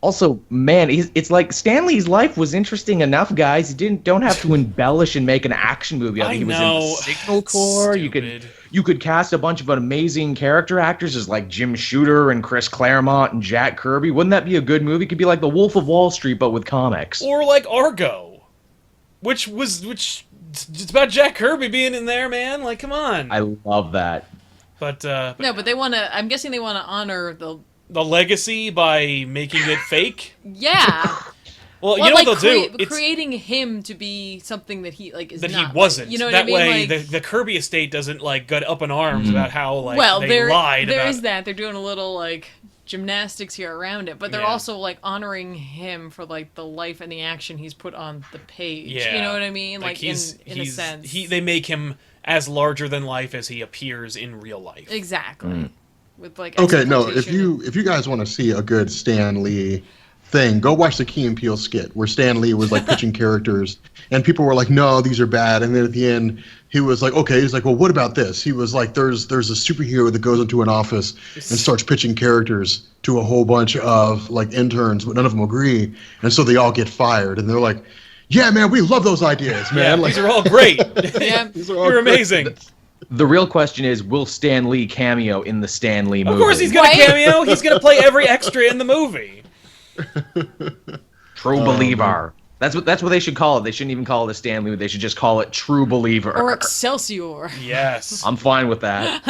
Also, man, it's like Stan Lee's life was interesting enough, guys. You don't have to embellish and make an action movie. I think he was in the Signal Corps. You could cast a bunch of amazing character actors as like Jim Shooter and Chris Claremont and Jack Kirby. Wouldn't that be a good movie? It could be like The Wolf of Wall Street, but with comics. Or like Argo, which it's about Jack Kirby being in there, man. Like, come on. I love that. But they want to. I'm guessing they want to honor the legacy by making it fake. Yeah. Well, you know what they'll do? Creating him to be something that he is that not. He wasn't. You know what that I mean? way, Like, the Kirby estate doesn't like get up in arms about how they lied. There is that. They're doing a little like gymnastics here around it, but they're also like honoring him for like the life and the action he's put on the page. Yeah. You know what I mean? Like in a sense, they make him as larger than life as he appears in real life. Exactly. With like okay, no, if you guys want to see a good Stan Lee thing, go watch the Key and Peele skit where Stan Lee was like pitching characters, and people were like, "No, these are bad." And then at the end, he was like, "Okay." He's like, "Well, what about this?" He was like, "There's a superhero that goes into an office and starts pitching characters to a whole bunch of like interns, but none of them agree, and so they all get fired." And they're like, "Yeah, man, we love those ideas, man. These are all great. Yeah, you're amazing." The real question is, will Stan Lee cameo in the Stan Lee movie? Of course he's going to cameo. He's going to play every extra in the movie. True Believer. That's what they should call it. They shouldn't even call it a Stan Lee. They should just call it True Believer. Or Excelsior. Yes. I'm fine with that.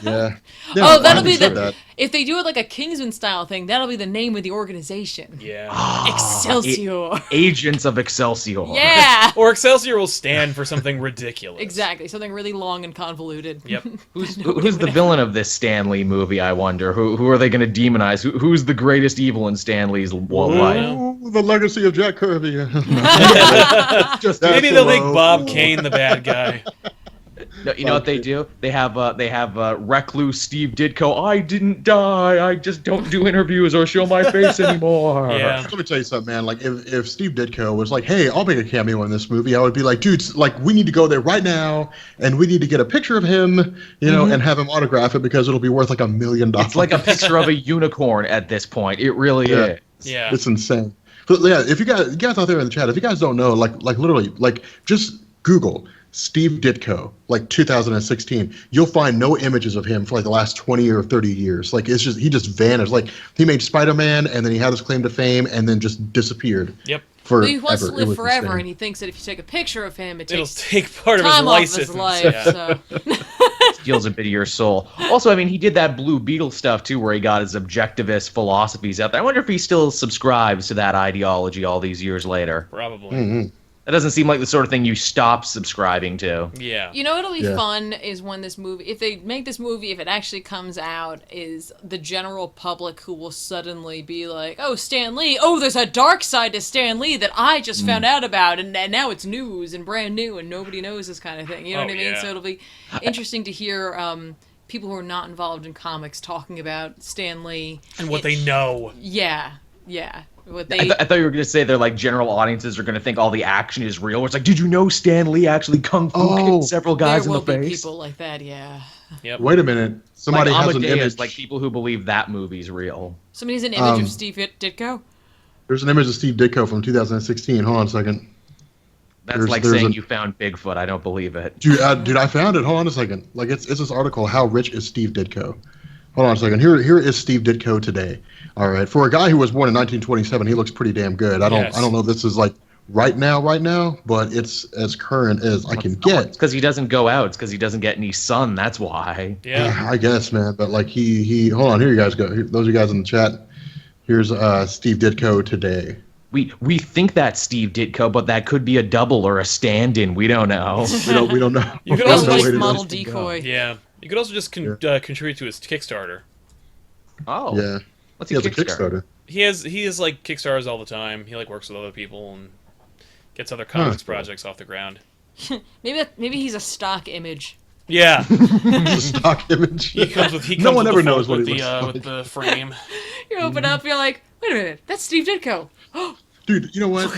Yeah. Oh, that'll be if they do it like a Kingsman style thing, that'll be the name of the organization. Yeah. Excelsior. Agents of Excelsior. Yeah. Or Excelsior will stand for something ridiculous. Exactly. Something really long and convoluted. Yep. Who's the villain of this Stan Lee movie, I wonder? Who are they going to demonize? Who's the greatest evil in Stan Lee's life? Oh, the legacy of Jack Kirby. Maybe they'll make Bob Kane the bad guy. No, you know what they do? They have recluse Steve Ditko. I didn't die. I just don't do interviews or show my face anymore. Yeah. Let me tell you something, man. Like if Steve Ditko was like, "Hey, I'll make a cameo in this movie," I would be like, "Dude, like we need to go there right now, and we need to get a picture of him, you know, and have him autograph it because it'll be worth like $1 million." It's like a picture of a unicorn at this point. It really is. Yeah. It's insane. But yeah, if you guys out there in the chat, if you guys don't know, like literally, like just Google Steve Ditko, like 2016, you'll find no images of him for like the last 20 or 30 years. Like it's just he just vanished. Like he made Spider-Man, and then he had his claim to fame, and then just disappeared. Yep. Forever. He wants to live forever, and he thinks that if you take a picture of him, it'll take part of his time off his life. life. So. Steals a bit of your soul. Also, I mean, he did that Blue Beetle stuff too, where he got his objectivist philosophies out there. I wonder if he still subscribes to that ideology all these years later. Probably. Mm-hmm. That doesn't seem like the sort of thing you stop subscribing to. Yeah. You know what'll be fun is when this movie, if they make this movie, if it actually comes out, is the general public who will suddenly be like, "Oh, Stan Lee, oh, there's a dark side to Stan Lee that I just found out about, and now it's news and brand new and nobody knows this kind of thing." You know what I mean? Yeah. So it'll be interesting to hear people who are not involved in comics talking about Stan Lee. And what they know. Yeah. What they... I thought you were going to say they're like general audiences are going to think all the action is real. Where it's like, did you know Stan Lee actually kung fu kicked several guys in the There will be face? people like that, yeah. Yep. Wait a minute. Somebody like has an Amadeus, image. like people who believe that movie's real. Somebody has an image of Steve Ditko? There's an image of Steve Ditko from 2016. Hold on a second. That's like saying you found Bigfoot. I don't believe it. Dude, I found it. Hold on a second. Like it's this article. How rich is Steve Ditko? Hold on a second. Here is Steve Ditko today. All right, for a guy who was born in 1927, he looks pretty damn good. I don't know if this is like right now, but it's as current as I can get. It's because he doesn't go out. It's because he doesn't get any sun. That's why. Yeah, I guess, man. But like he hold on. Here you guys go. Those of you guys in the chat. Here's Steve Ditko today. We think that's Steve Ditko, but that could be a double or a stand-in. We don't know. we don't know. You could Also, also like model decoy. Yeah, you could also just contribute to his Kickstarter. Oh. Yeah. What's He has a Kickstarter. He has like Kickstarters all the time. He like works with other people and gets other comics projects off the ground. Maybe he's a stock image. Yeah, Stock image. he comes with No one ever knows what he looks like. with the frame. You open up, you're like, wait a minute, that's Steve Ditko. Dude, you know what?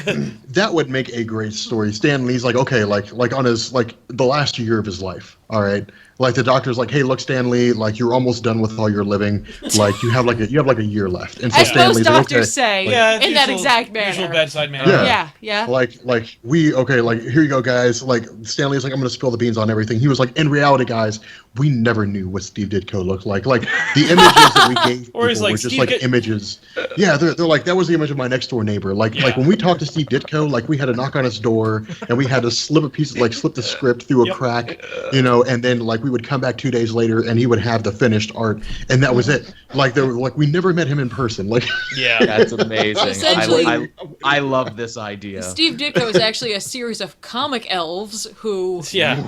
That would make a great story. Stan Lee's like, okay, like on his like the last year of his life. All right. Like the doctor's like, hey, look, Stan Lee, like you're almost done with all your living. Like you have like a year left. And so As Stan most Lee's doctors like, okay, say, Yeah, in that exact manner. Usual bedside manner. Yeah. Yeah. like here you go, guys. Like Stan Lee's like, I'm gonna spill the beans on everything. He was like, in reality, guys, we never knew what Steve Ditko looked like. Like the images that we gave people Or he's like, were just Steve like images. Yeah, they're like that was the image of my next door neighbor. Like when we talked to Steve Ditko, like we had to knock on his door and we had to slip the script through a crack, and then like we would come back 2 days later and he would have the finished art, and that was it. Like we never met him in person. Like That's amazing. Essentially- I love this idea. Steve Ditko is actually a series of comic elves who... Yeah.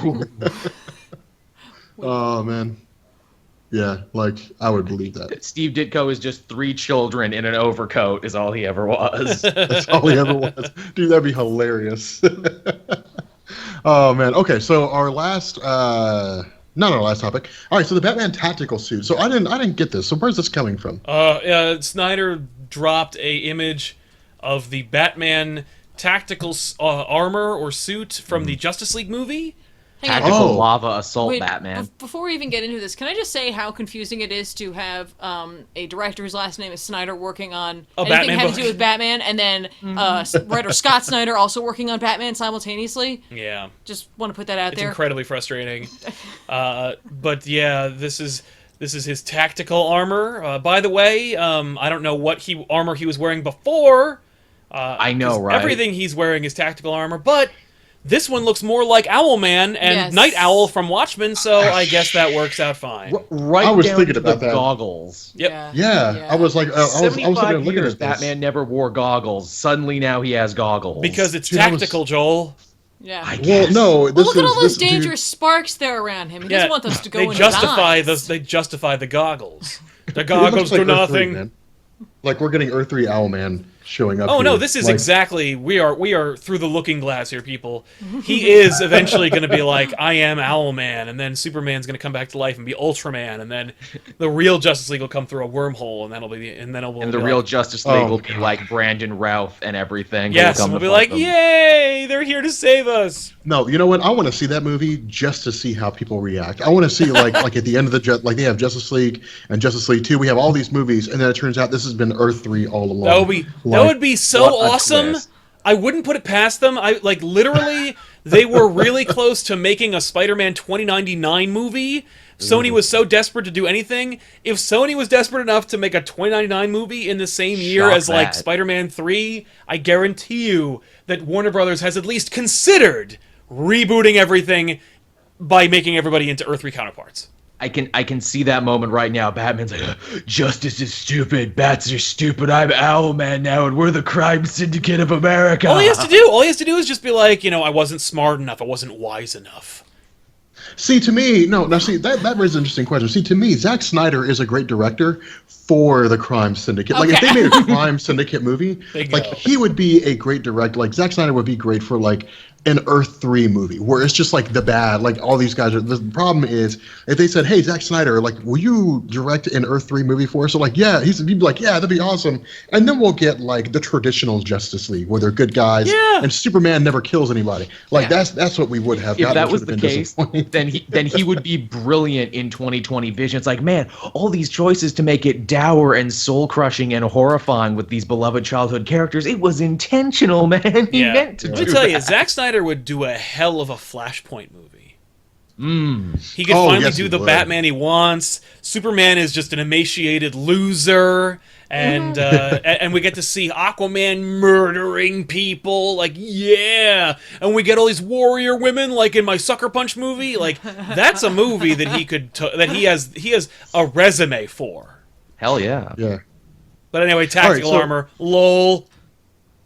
oh man. Yeah, like I would believe that. Steve Ditko is just 3 children in an overcoat is all he ever was. That's all he ever was. Dude, that'd be hilarious. Oh man. Okay, so our last not our last topic. All right, so the Batman tactical suit. So I didn't get this. So where's this coming from? Snyder dropped a image of the Batman tactical armor or suit from the Justice League movie. Hang on. Tactical lava assault Wait, Batman. Before we even get into this, can I just say how confusing it is to have a director whose last name is Snyder working on anything Batman having to book. do with Batman, and then writer Scott Snyder also working on Batman simultaneously? Yeah. Just want to put that out It's there. incredibly frustrating. But yeah, this is his tactical armor. By the way, I don't know what armor he was wearing before. I know, right? Everything he's wearing is tactical armor, but this one looks more like Owlman and Yes. Night Owl from Watchmen, so I guess that works out fine. Right I was down thinking to about the that. goggles. Yep. Yeah, I was like, I was 75 looking at years, this. Batman never wore goggles. Suddenly now he has goggles. Because it's Dude, I was- tactical, Joel. Yeah. Well, no. Well, look at all those dangerous sparks there around him. He doesn't want those to go they in justify his eyes. They justify the goggles. The It looks goggles like do Earth 3, nothing. man. Like we're getting Earth 3 Owlman showing up. Oh no, here. this is Like, exactly we are through the looking glass here, people. He is eventually going to be like, I am Owlman, and then Superman's going to come back to life and be Ultraman, and then the real Justice League will come through a wormhole, and And the real Justice League will be like Brandon Routh and everything. Yes, will and come we'll to be like, fight them. yay, they're here to save us. No, you know what? I want to see that movie just to see how people react. I want to see like at the end of like they have Justice League and Justice League 2. We have all these movies, and then it turns out this has been Earth 3 all along. That would be so what a awesome. twist. I wouldn't put it past them. I like literally they were really close to making a Spider-Man 2099 movie. Sony was so desperate to do anything. If Sony was desperate enough to make a 2099 movie in the same year Shock as like that. Spider-Man 3, I guarantee you that Warner Brothers has at least considered rebooting everything by making everybody into Earth 3 counterparts. I can see that moment right now. Batman's like, justice is stupid, bats are stupid, I'm Owlman now, and we're the crime syndicate of America. All he has to do is just be like, I wasn't smart enough, I wasn't wise enough. See, to me, that raises an interesting question. See, to me, Zack Snyder is a great director for the crime syndicate. Like, if they made a crime syndicate movie, like, he would be a great director. Like, Zack Snyder would be great for, like, an Earth 3 movie, where it's just, like, the bad, like, all these guys are... The problem is, if they said, hey, Zack Snyder, like, will you direct an Earth 3 movie for us? So, like, yeah, he'd be like, yeah, that'd be awesome. And then we'll get, like, the traditional Justice League, where they're good guys, and Superman never kills anybody. Like, that's what we would have. If that was the case, then he would be brilliant in 2020 Vision. It's like, man, all these choices to make it dour and soul-crushing and horrifying with these beloved childhood characters, it was intentional, man. He meant to do Let me tell you, that. Zack Snyder would do a hell of a Flashpoint movie. He could finally do the Batman he wants. Superman is just an emaciated loser. And and we get to see Aquaman murdering people, like, yeah, and we get all these warrior women, like in my Sucker Punch movie. Like, that's a movie that he has a resume for. Hell yeah. Yeah. But anyway, tactical armor, lol.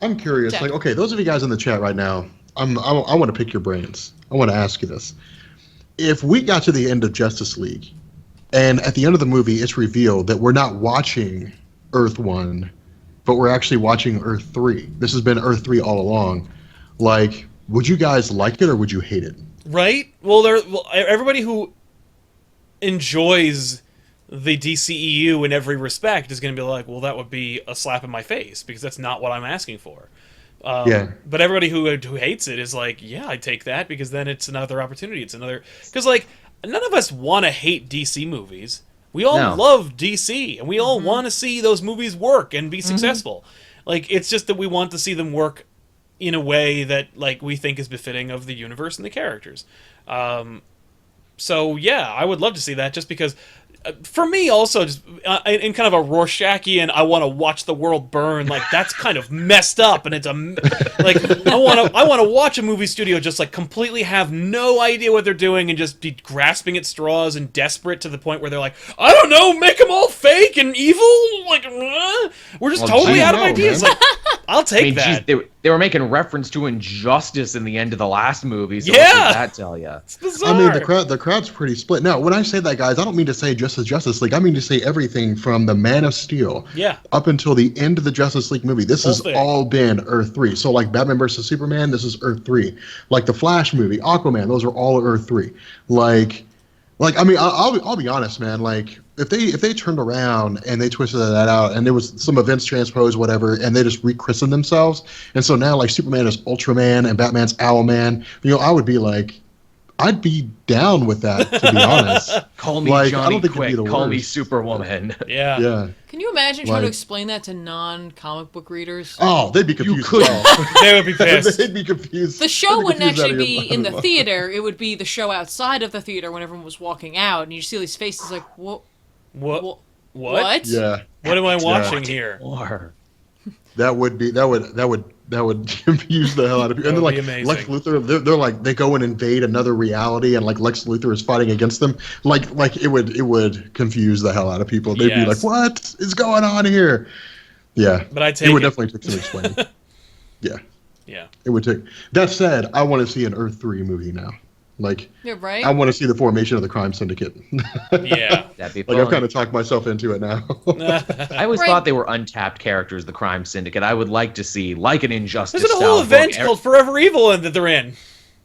I'm curious, like, okay, those of you guys in the chat right now, I want to pick your brains. I want to ask you this: if we got to the end of Justice League, and at the end of the movie, it's revealed that we're not watching Earth 1, but we're actually watching Earth 3. This has been Earth 3 all along. Like, would you guys like it or would you hate it? Right? Well, everybody who enjoys the DCEU in every respect is going to be like, well, that would be a slap in my face because that's not what I'm asking for. But everybody who hates it is like, yeah, I'd take that because then it's another opportunity. It's another... Because, like, none of us want to hate DC movies. We all love DC, and we all want to see those movies work and be successful. Like, it's just that we want to see them work in a way that, like, we think is befitting of the universe and the characters. So, yeah, I would love to see that just because... for me, also, just in kind of a Rorschachian, I want to watch the world burn. Like, that's kind of messed up, and it's like I want to watch a movie studio just like completely have no idea what they're doing and just be grasping at straws and desperate to the point where they're like, I don't know, make them all fake and evil. Like, we're just totally out of ideas. Like, I'll take that. Geez, they were making reference to Injustice in the end of the last movie. So yeah, what does that tell you? It's bizarre. I mean, the crowd's pretty split. Now, when I say that, guys, I don't mean to say just as Justice League. I mean to say everything from the Man of Steel up until the end of the Justice League movie. This has all been Earth 3. So, like Batman vs. Superman, this is Earth 3. Like the Flash movie, Aquaman, those are all Earth 3. Like I mean, I'll be honest, man. Like, if they turned around and they twisted that out and there was some events transposed, whatever, and they just rechristened themselves, and so now like Superman is Ultraman and Batman's Owlman, I would be like, I'd be down with that, to be honest. Call me Johnny Quick. Call me Superwoman. Yeah. Yeah. Can you imagine trying to explain that to non-comic book readers? Oh, they'd be confused. They would be pissed. They'd be confused. The show wouldn't actually be in the theater. It would be the show outside of the theater when everyone was walking out, and you see these faces like, what? Yeah. What am I watching here? That would confuse the hell out of people. And then, like, amazing. Lex Luthor, they're like, they go and invade another reality, and like Lex Luthor is fighting against them. Like it would confuse the hell out of people. They'd be like, "What is going on here?" Yeah, but I take it would definitely take some explaining. Yeah, it would take. That said, I want to see an Earth 3 movie now. Like, right? I want to see the formation of the crime syndicate. Yeah, that'd be fun. Like, I've kind of talked myself into it now. I always thought they were untapped characters, the crime syndicate. I would like to see, like an Injustice. There's a whole event called Forever Evil that they're in.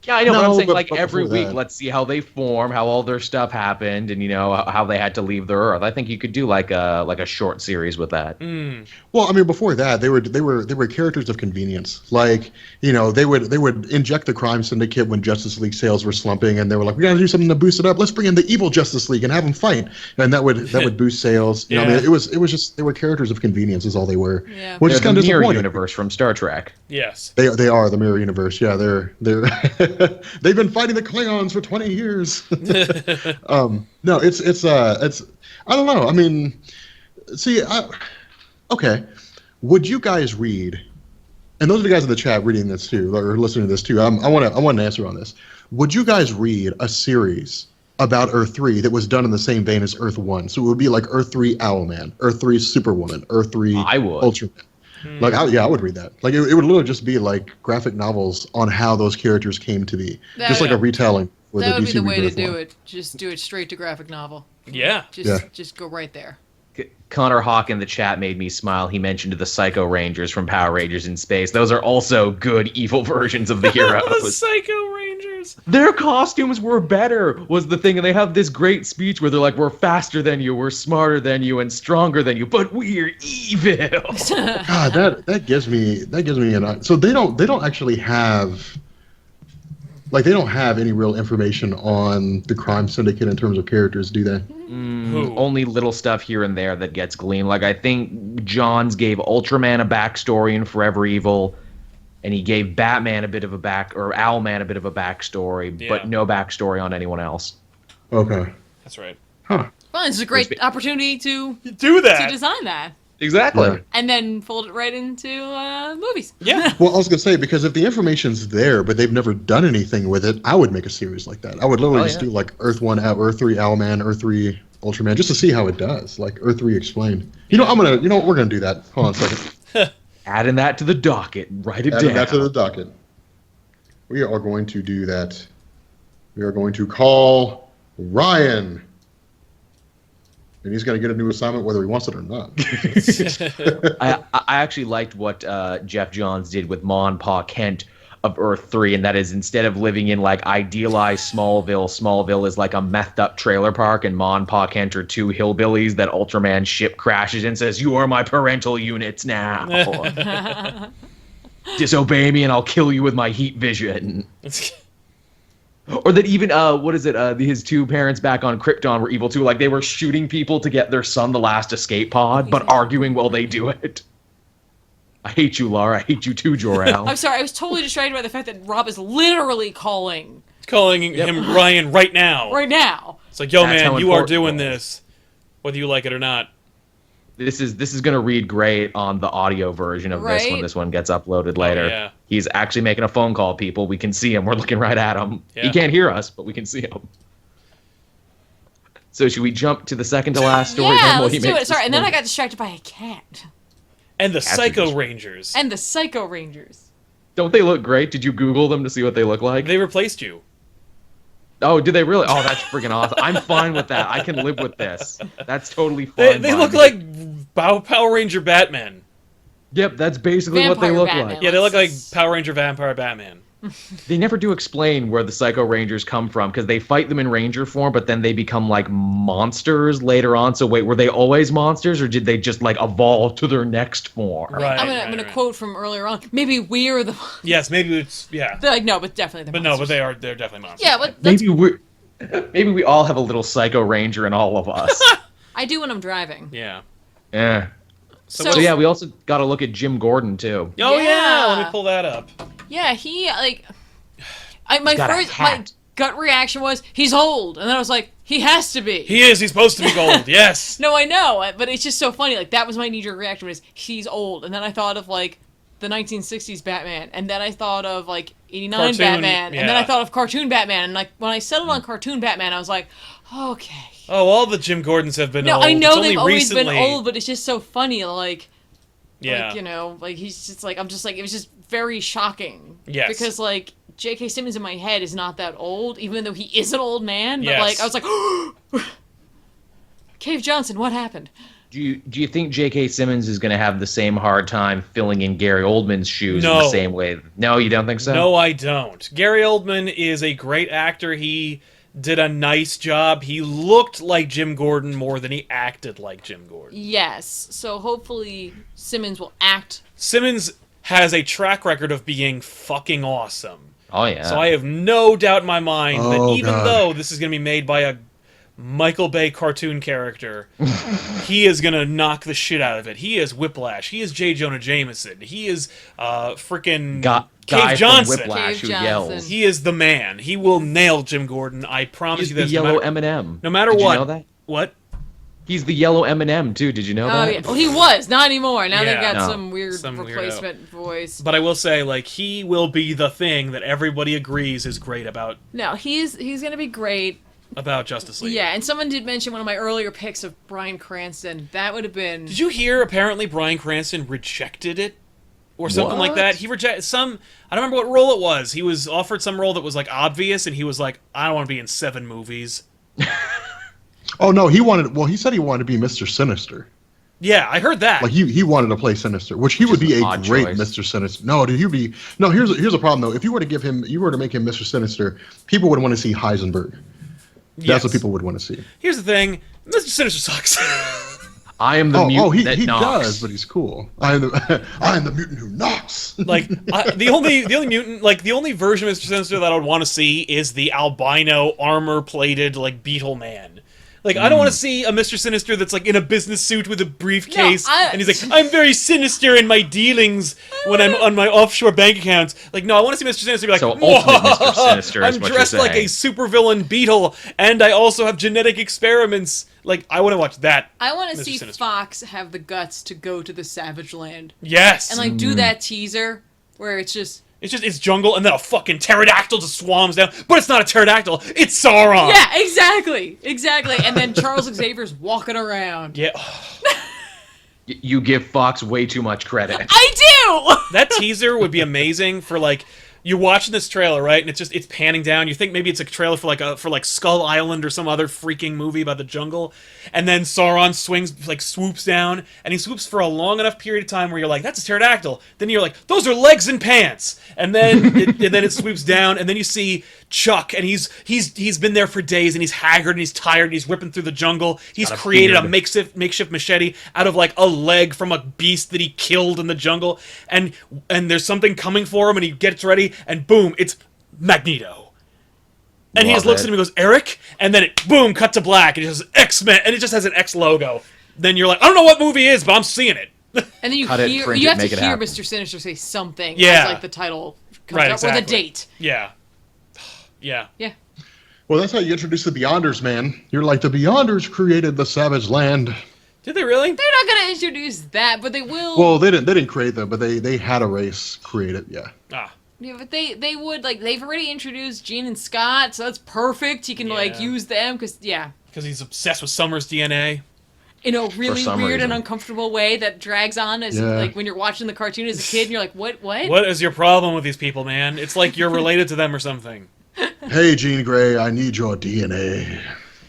Yeah, I know, but I'm saying, like, every week, let's see how they form, how all their stuff happened, and, how they had to leave their Earth. I think you could do, like a short series with that. Well, I mean, before that, they were characters of convenience. Like, they would inject the crime syndicate when Justice League sales were slumping, and they were like, we got to do something to boost it up. Let's bring in the evil Justice League and have them fight. And that would boost sales. I mean, it was just, they were characters of convenience is all they were. Yeah. Which is kind of the mirror disappointing. universe from Star Trek. Yes. They are the mirror universe. Yeah, they're they've been fighting the Klingons for 20 years. No, it's I don't know. I mean, see, okay. Would you guys read? And those are the guys in the chat reading this too, or listening to this too. I want an answer on this. Would you guys read a series about Earth 3 that was done in the same vein as Earth 1? So it would be like Earth 3 Owlman, Earth 3 Superwoman, Earth 3 Ultraman. Like, I would read that. Like, it would literally just be like graphic novels on how those characters came to be, just like a retelling. That would be the way to do it. Just do it straight to graphic novel. Yeah. Just go right there. Connor Hawk in the chat made me smile. He mentioned the Psycho Rangers from Power Rangers in Space. Those are also good evil versions of the heroes. Psycho Rangers. Their costumes were better, was the thing. And they have this great speech where they're like, we're faster than you, we're smarter than you, and stronger than you, but we're evil. God, that gives me an... So they don't actually have... Like, they don't have any real information on the crime syndicate in terms of characters, do they? Only little stuff here and there that gets gleaned. Like, I think Johns gave Ultraman a backstory in Forever Evil. and he gave Batman a bit of a Owlman a bit of a backstory, but no backstory on anyone else. Okay. That's right. Huh. Well, this is a great opportunity to do that. To design that. Exactly. Yeah. And then fold it right into movies. Yeah. Well, I was gonna say, because if the information's there, but they've never done anything with it, I would make a series like that. I would literally just do like Earth 1, Earth 3 Owlman, Earth 3 Ultraman, just to see how it does. Like Earth 3 explained. You know what, we're gonna do that. Hold on a second. Adding that to the docket. Write it down. Adding that to the docket. We are going to do that. We are going to call Ryan. And he's going to get a new assignment whether he wants it or not. I actually liked what Jeff Johns did with Ma and Pa Kent of Earth 3, and that is, instead of living in like idealized Smallville is like a methed up trailer park, and Ma and Pa Kent are two hillbillies that Ultraman ship crashes and says, "You are my parental units now. Disobey me and I'll kill you with my heat vision." Or that even, his two parents back on Krypton were evil too. Like, they were shooting people to get their son the last escape pod, but arguing while they do it. I hate you, Laura. I hate you too, Jor-El. I'm sorry, I was totally distracted by the fact that Rob is literally calling him Ryan right now. Right now. It's like, yo, man, you are doing this, whether you like it or not. This is going to read great on the audio version of this when this one gets uploaded later. Oh, yeah. He's actually making a phone call, people. We can see him. We're looking right at him. Yeah. He can't hear us, but we can see him. So should we jump to the second to last story? Yeah, let's do it. Sorry, and then I got distracted by a cat. And the Psycho Rangers. And the Psycho Rangers. Don't they look great? Did you Google them to see what they look like? They replaced you. Oh, did they really? Oh, that's freaking awesome. I'm fine with that. I can live with this. That's totally fine. They look like Power Ranger Batman. Yep, that's basically what they look like. Yeah, they look like Power Ranger Vampire Batman. They never do explain where the Psycho Rangers come from, because they fight them in Ranger form, but then they become like monsters later on. So wait, were they always monsters, or did they just like evolve to their next form? Right, I'm gonna quote from earlier on. Maybe we're the Yes, maybe it's They're like, no, but definitely the monsters. No, but they're definitely monsters. Yeah, but maybe we all have a little Psycho Ranger in all of us. I do when I'm driving. Yeah. Yeah. So yeah, we also got to look at Jim Gordon too. Oh yeah, let me pull that up. Yeah, he my gut reaction was he's old, and then I was like, he has to be. He is. He's supposed to be old. Yes. No, I know, but it's just so funny. Like, that was my knee-jerk reaction, was he's old, and then I thought of like the 1960s Batman, and then I thought of like 89 Batman, and then I thought of cartoon Batman, and like when I settled on cartoon Batman, I was like, okay. Oh, all the Jim Gordons have been old. No, I know they've always been old, but it's just so funny, like. Yeah. Like, you know, like, he's just like, I'm just like, it was just very shocking. Yes. Because, like, J.K. Simmons in my head is not that old, even though he is an old man. But, like, I was like, Cave Johnson, what happened? Do you think J.K. Simmons is going to have the same hard time filling in Gary Oldman's shoes in the same way? No, you don't think so? No, I don't. Gary Oldman is a great actor. He did a nice job. He looked like Jim Gordon more than he acted like Jim Gordon. Yes. So hopefully Simmons will act. Simmons has a track record of being fucking awesome. Oh, yeah. So I have no doubt in my mind that even though this is going to be made by a Michael Bay cartoon character, he is going to knock the shit out of it. He is Whiplash. He is J. Jonah Jameson. He is freaking Cave Johnson. Whiplash who yells. He is the man. He will nail Jim Gordon. I promise you this. He's the yellow M&M. No matter what. Did you know that? What? He's the yellow M&M too. Did you know that? Yeah. Well, he was. Not anymore. Now they've got some replacement voice. But I will say, like, he will be the thing that everybody agrees is great about. No, he's going to be great. About Justice League. Yeah, and someone did mention one of my earlier picks of Bryan Cranston. That would have been... Did you hear, apparently, Bryan Cranston rejected it? Or something like that? He rejected some... I don't remember what role it was. He was offered some role that was, like, obvious, and he was like, I don't want to be in 7 movies. Oh, no, he said he wanted to be Mr. Sinister. Yeah, I heard that. Like, he wanted to play Sinister, which he would be a great choice. Mr. Sinister. No, dude, he'd be... No, here's a problem, though. If you were to make him Mr. Sinister, people would want to see Heisenberg. That's what people would want to see. Here's the thing. Mr. Sinister sucks. I am the mutant that he knocks. Does, but he's cool. I am the mutant who knocks. Like the only mutant, like the only version of Mr. Sinister that I would want to see is the albino armor-plated like Beetle Man. Like, I don't want to see a Mr. Sinister that's, like, in a business suit with a briefcase, and he's like, I'm very sinister in my dealings when I'm on my offshore bank accounts. Like, no, I want to see Mr. Sinister be like, so ultimate Mr. Sinister is I'm what dressed you're like a saying. supervillain beetle, and I also have genetic experiments. Like, I want to watch that. I want to Mr. see Sinister. Fox have the guts to go to the Savage Land. Yes! And, like, do that teaser where it's just... It's jungle, and then a fucking pterodactyl just swarms down. But it's not a pterodactyl, it's Sauron! Yeah, exactly. And then Charles Xavier's walking around. Yeah. You give Fox way too much credit. I do! That teaser would be amazing for, like, you're watching this trailer, right? And it's panning down. You think maybe it's a trailer for like Skull Island or some other freaking movie about the jungle. And then Sauron swoops down, and he swoops for a long enough period of time where you're like, that's a pterodactyl. Then you're like, those are legs and pants. And then it swoops down, and then you see Chuck, and he's been there for days, and he's haggard, and he's tired, and he's ripping through the jungle. He's created a makeshift machete out of like a leg from a beast that he killed in the jungle, and there's something coming for him, and he gets ready, and boom, it's Magneto. And he just looks at him and goes, Eric? And then it, boom, cut to black, and it says X-Men, and it just has an X logo. Then you're like, I don't know what movie it is, but I'm seeing it. And then you have to hear Mr. Sinister say something as, like, the title comes out, or the date. Yeah. Well, that's how you introduce the Beyonders, man. You're like, the Beyonders created the Savage Land. Did they really? They're not going to introduce that, but they will. Well, they didn't create them, but they had a race create it, yeah. Yeah, but they would, like, they've already introduced Jean and Scott, so that's perfect. He can, like, use them, because he's obsessed with Summer's DNA. In a really weird reason. and uncomfortable way that drags on as, like, when you're watching the cartoon as a kid, and you're like, what? What is your problem with these people, man? It's like you're related to them or something. Hey, Jean Grey, I need your DNA.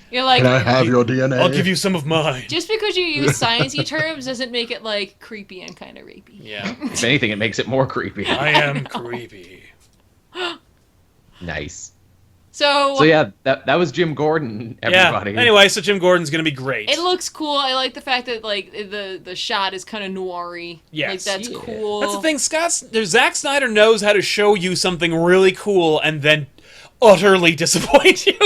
You're like, can I have your DNA? I'll give you some of mine. Just because you use sciencey terms doesn't make it, like, creepy and kind of rapey. Yeah. If anything, it makes it more creepy. I am creepy. Nice. So yeah, that was Jim Gordon, everybody. Yeah. Anyway, so Jim Gordon's gonna be great. It looks cool. I like the fact that, like, the shot is kind of noir-y. Yes. Like, that's cool. That's the thing. Zack Snyder knows how to show you something really cool and then utterly disappoint you.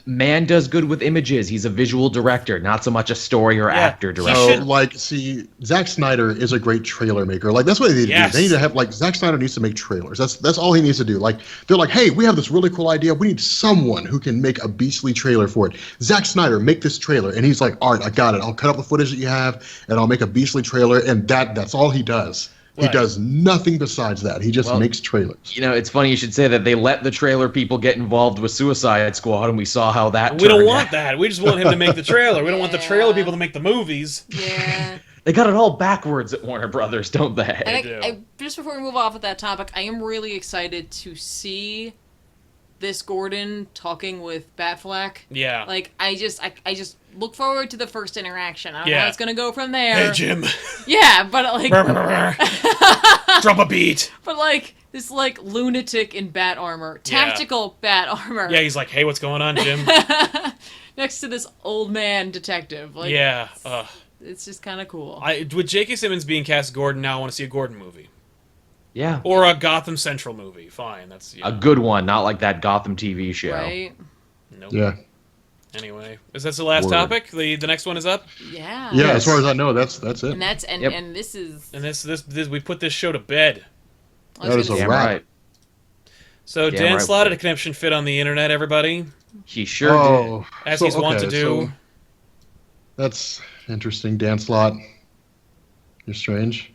Man does good with images. He's a visual director, not so much a story or actor director. So, like, see, Zack Snyder is a great trailer maker. Like, that's what they need to do. They need to have, like, Zack Snyder needs to make trailers. That's all he needs to do. Like, they're like, hey, we have this really cool idea. We need someone who can make a beastly trailer for it. Zack Snyder, make this trailer. And he's like, all right, I got it. I'll cut up the footage that you have, and I'll make a beastly trailer. And that's all he does. He does nothing besides that. He just makes trailers. You know, it's funny you should say that. They let the trailer people get involved with Suicide Squad, and we saw how that turned. We don't want that. We just want him to make the trailer. We don't want the trailer people to make the movies. Yeah. They got it all backwards at Warner Brothers, don't they? And do. Just before we move off of that topic, I am really excited to see this Gordon talking with Batfleck. Yeah. Like, I just look forward to the first interaction. I don't know how it's gonna go from there. Hey, Jim. Yeah, but like drop a beat. But like this like lunatic in bat armor. Tactical bat armor. Yeah, he's like, hey, what's going on, Jim? Next to this old man detective. Like, yeah. It's just kinda cool. With J.K. Simmons being cast Gordon, now I want to see a Gordon movie. Yeah. Or a Gotham Central movie. Fine. That's a good one, not like that Gotham TV show. Right? Nope. Yeah. Anyway, is that the last topic? The next one is up? Yeah. Yeah, as far as I know, that's it. And and this is this we put this show to bed. That is a wrap. Right. So Dan Slott had a connection fit on the internet, everybody. He sure did. As he's wont to do. So that's interesting, Dan Slott. You're strange.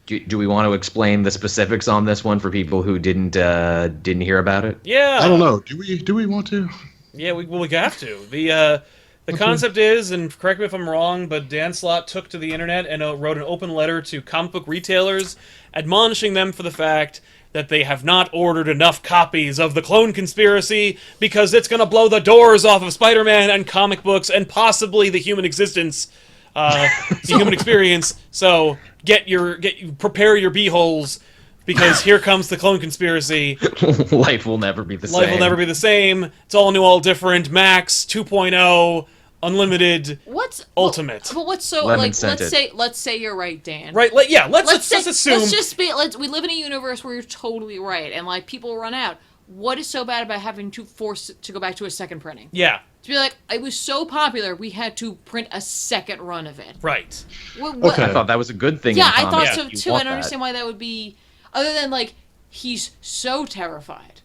Do we want to explain the specifics on this one for people who didn't hear about it? Yeah. I don't know. Do we want to? Yeah, we have to. The concept is, and correct me if I'm wrong, but Dan Slott took to the internet and wrote an open letter to comic book retailers, admonishing them for the fact that they have not ordered enough copies of The Clone Conspiracy because it's going to blow the doors off of Spider-Man and comic books and possibly the human existence, the human experience. So prepare your beeholes, because here comes The Clone Conspiracy. Life will never be the same. Life will never be the same. It's all new, all different. Max 2.0, unlimited, ultimate. But what's so Lemon like? scented. Let's say you're right, Dan. Right? Let's assume. We live in a universe where you're totally right, and like people run out. What is so bad about having to force to go back to a second printing? Yeah. To be like, it was so popular, we had to print a second run of it. Right. Okay. I thought that was a good thing. Yeah, in I comics. thought so too. I don't understand why that would be, other than like, he's so terrified.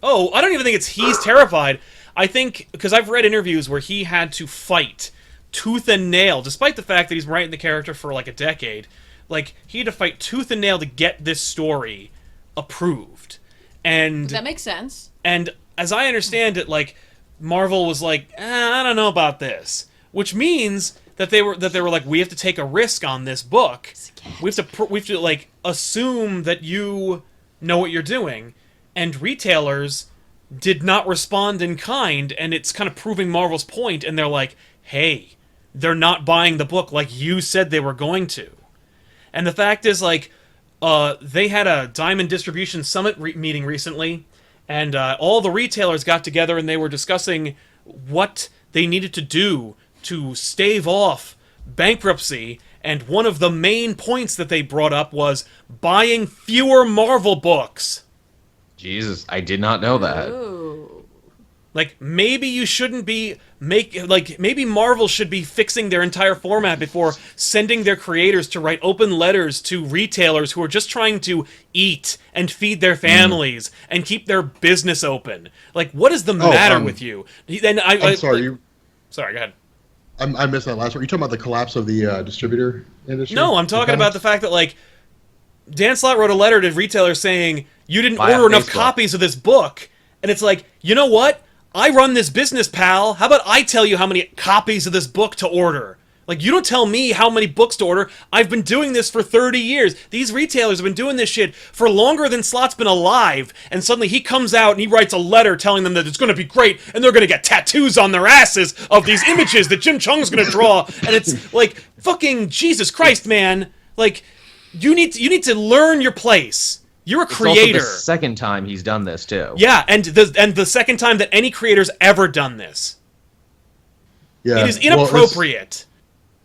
Oh, I don't even think it's he's terrified. I think, because I've read interviews where he had to fight tooth and nail, despite the fact that he's been writing the character for like a decade. Like, he had to fight tooth and nail to get this story approved. And that makes sense. And as I understand it, like, Marvel was like, I don't know about this, which means that they were like, we have to take a risk on this book. We have to like assume that you know what you're doing, and retailers did not respond in kind, and it's kind of proving Marvel's point. And they're like, hey, they're not buying the book like you said they were going to. And the fact is, like, they had a Diamond Distribution Summit meeting recently. And all the retailers got together and they were discussing what they needed to do to stave off bankruptcy. And one of the main points that they brought up was buying fewer Marvel books. Jesus, I did not know that. Ooh. Like, maybe you shouldn't be maybe Marvel should be fixing their entire format before sending their creators to write open letters to retailers who are just trying to eat and feed their families and keep their business open. Like, what is the matter with you? I'm sorry. Sorry, go ahead. I missed that last one. Are you talking about the collapse of the distributor industry? No, I'm talking about the fact that, like, Dan Slott wrote a letter to retailers saying, you didn't Buy order on enough Facebook. copies of this book. And it's like, you know what? I run this business, pal. How about I tell you how many copies of this book to order? Like, you don't tell me how many books to order. I've been doing this for 30 years. These retailers have been doing this shit for longer than Slott's been alive. And suddenly he comes out and he writes a letter telling them that it's going to be great and they're going to get tattoos on their asses of these images that Jim Chung's going to draw. And it's like, fucking Jesus Christ, man. Like, you need to learn your place. You're a creator. It's also the second time he's done this too. Yeah, and the second time that any creator's ever done this. Yeah. It is inappropriate.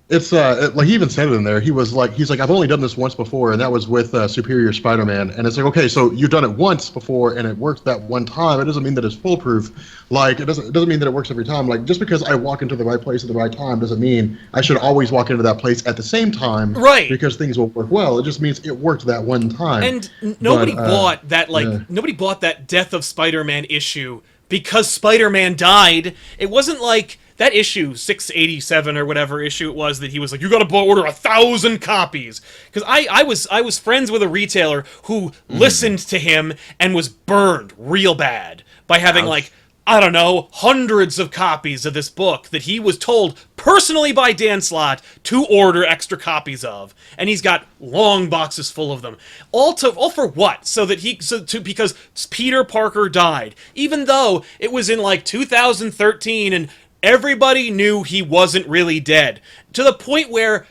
It's like he even said it in there. He's like, I've only done this once before, and that was with Superior Spider-Man. And it's like, okay, so you've done it once before, and it worked that one time. It doesn't mean that it's foolproof. Like, it doesn't mean that it works every time. Like, just because I walk into the right place at the right time doesn't mean I should always walk into that place at the same time. Right. Because things will work well. It just means it worked that one time. And nobody bought that. Nobody bought that Death of Spider-Man issue because Spider-Man died. It wasn't like that issue 687 or whatever issue it was that he was like, you gotta order 1,000 copies. Because I was friends with a retailer who listened to him and was burned real bad by having like, I don't know, hundreds of copies of this book that he was told personally by Dan Slott to order extra copies of, and he's got long boxes full of them. All for what? Because Peter Parker died, even though it was in like 2013 and everybody knew he wasn't really dead, to the point where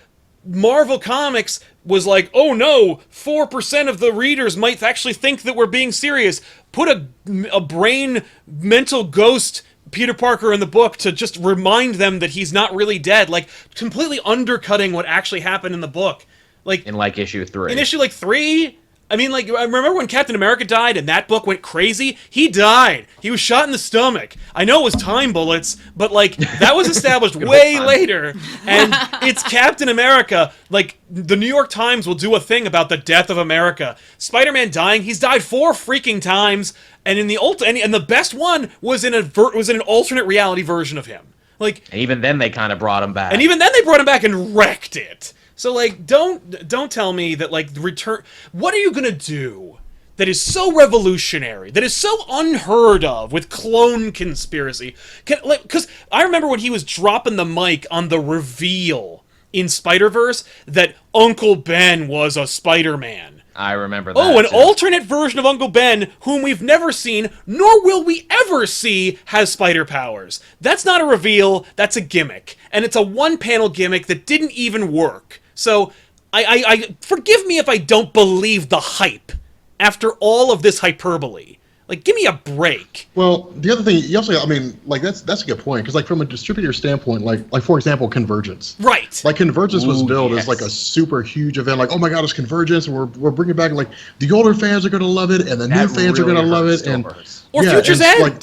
Marvel Comics was like, oh no, 4% of the readers might actually think that we're being serious. Put a brain, mental ghost Peter Parker in the book to just remind them that he's not really dead. Like, completely undercutting what actually happened in the book. Like, In like issue 3. in issue like 3... I mean, like, I remember when Captain America died and that book went crazy? He died. He was shot in the stomach. I know it was time bullets, but, like, that was established way later. And it's Captain America. Like, the New York Times will do a thing about the death of America. Spider-Man dying, he's died 4 freaking times. And in the and the best one was in an alternate reality version of him. Like, And even then they kind of brought him back. and even then they brought him back and wrecked it. So, like, don't tell me that, like, the return... What are you gonna do that is so revolutionary, that is so unheard of with clone conspiracy? Because I remember when he was dropping the mic on the reveal in Spider-Verse that Uncle Ben was a Spider-Man. I remember that. Oh, an too. alternate version of Uncle Ben, whom we've never seen, nor will we ever see, has spider powers. That's not a reveal, that's a gimmick. And it's a one-panel gimmick that didn't even work. So, I forgive me if I don't believe the hype after all of this hyperbole. Like, give me a break. Well, the other thing, you also, I mean, like, that's a good point, because, like, from a distributor standpoint, like for example, Convergence. Right. Like, Convergence was billed yes. as, like, a super huge event, like, oh my god, it's Convergence, and we're bringing back, like, the older fans are going to love it, and the new fans are going to love it, and... Or yeah, Future's and, End. like,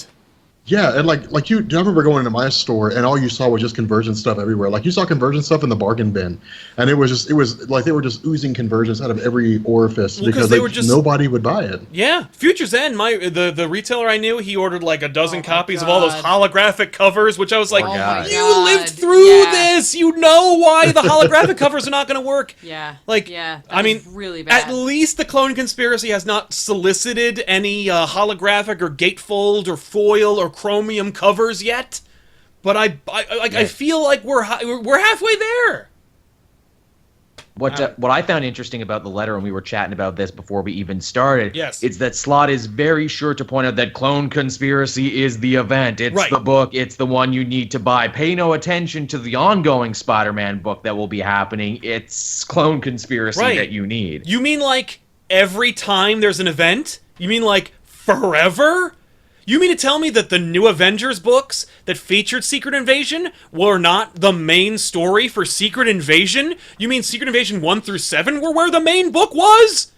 Yeah, and like I remember going into my store and all you saw was just conversion stuff everywhere. Like you saw conversion stuff in the bargain bin, and it was like they were just oozing conversions out of every orifice because they were just, nobody would buy it. Yeah, Future's End. The retailer I knew, he ordered like a dozen copies of all those holographic covers, which I was like, you lived through this. You know why the holographic covers are not going to work. Yeah, like I mean, really bad. At least the Clone Conspiracy has not solicited any holographic or gatefold or foil or chromium covers yet, but I feel like we're halfway there. What I found interesting about the letter, and we were chatting about this before we even started, yes, is that Slott is very sure to point out that Clone Conspiracy is the event. It's the book. It's the one you need to buy. Pay no attention to the ongoing Spider-Man book that will be happening. It's Clone Conspiracy that you need. You mean like every time there's an event? You mean like forever? You mean to tell me that the new Avengers books that featured Secret Invasion were not the main story for Secret Invasion? You mean Secret Invasion 1 through 7 were where the main book was?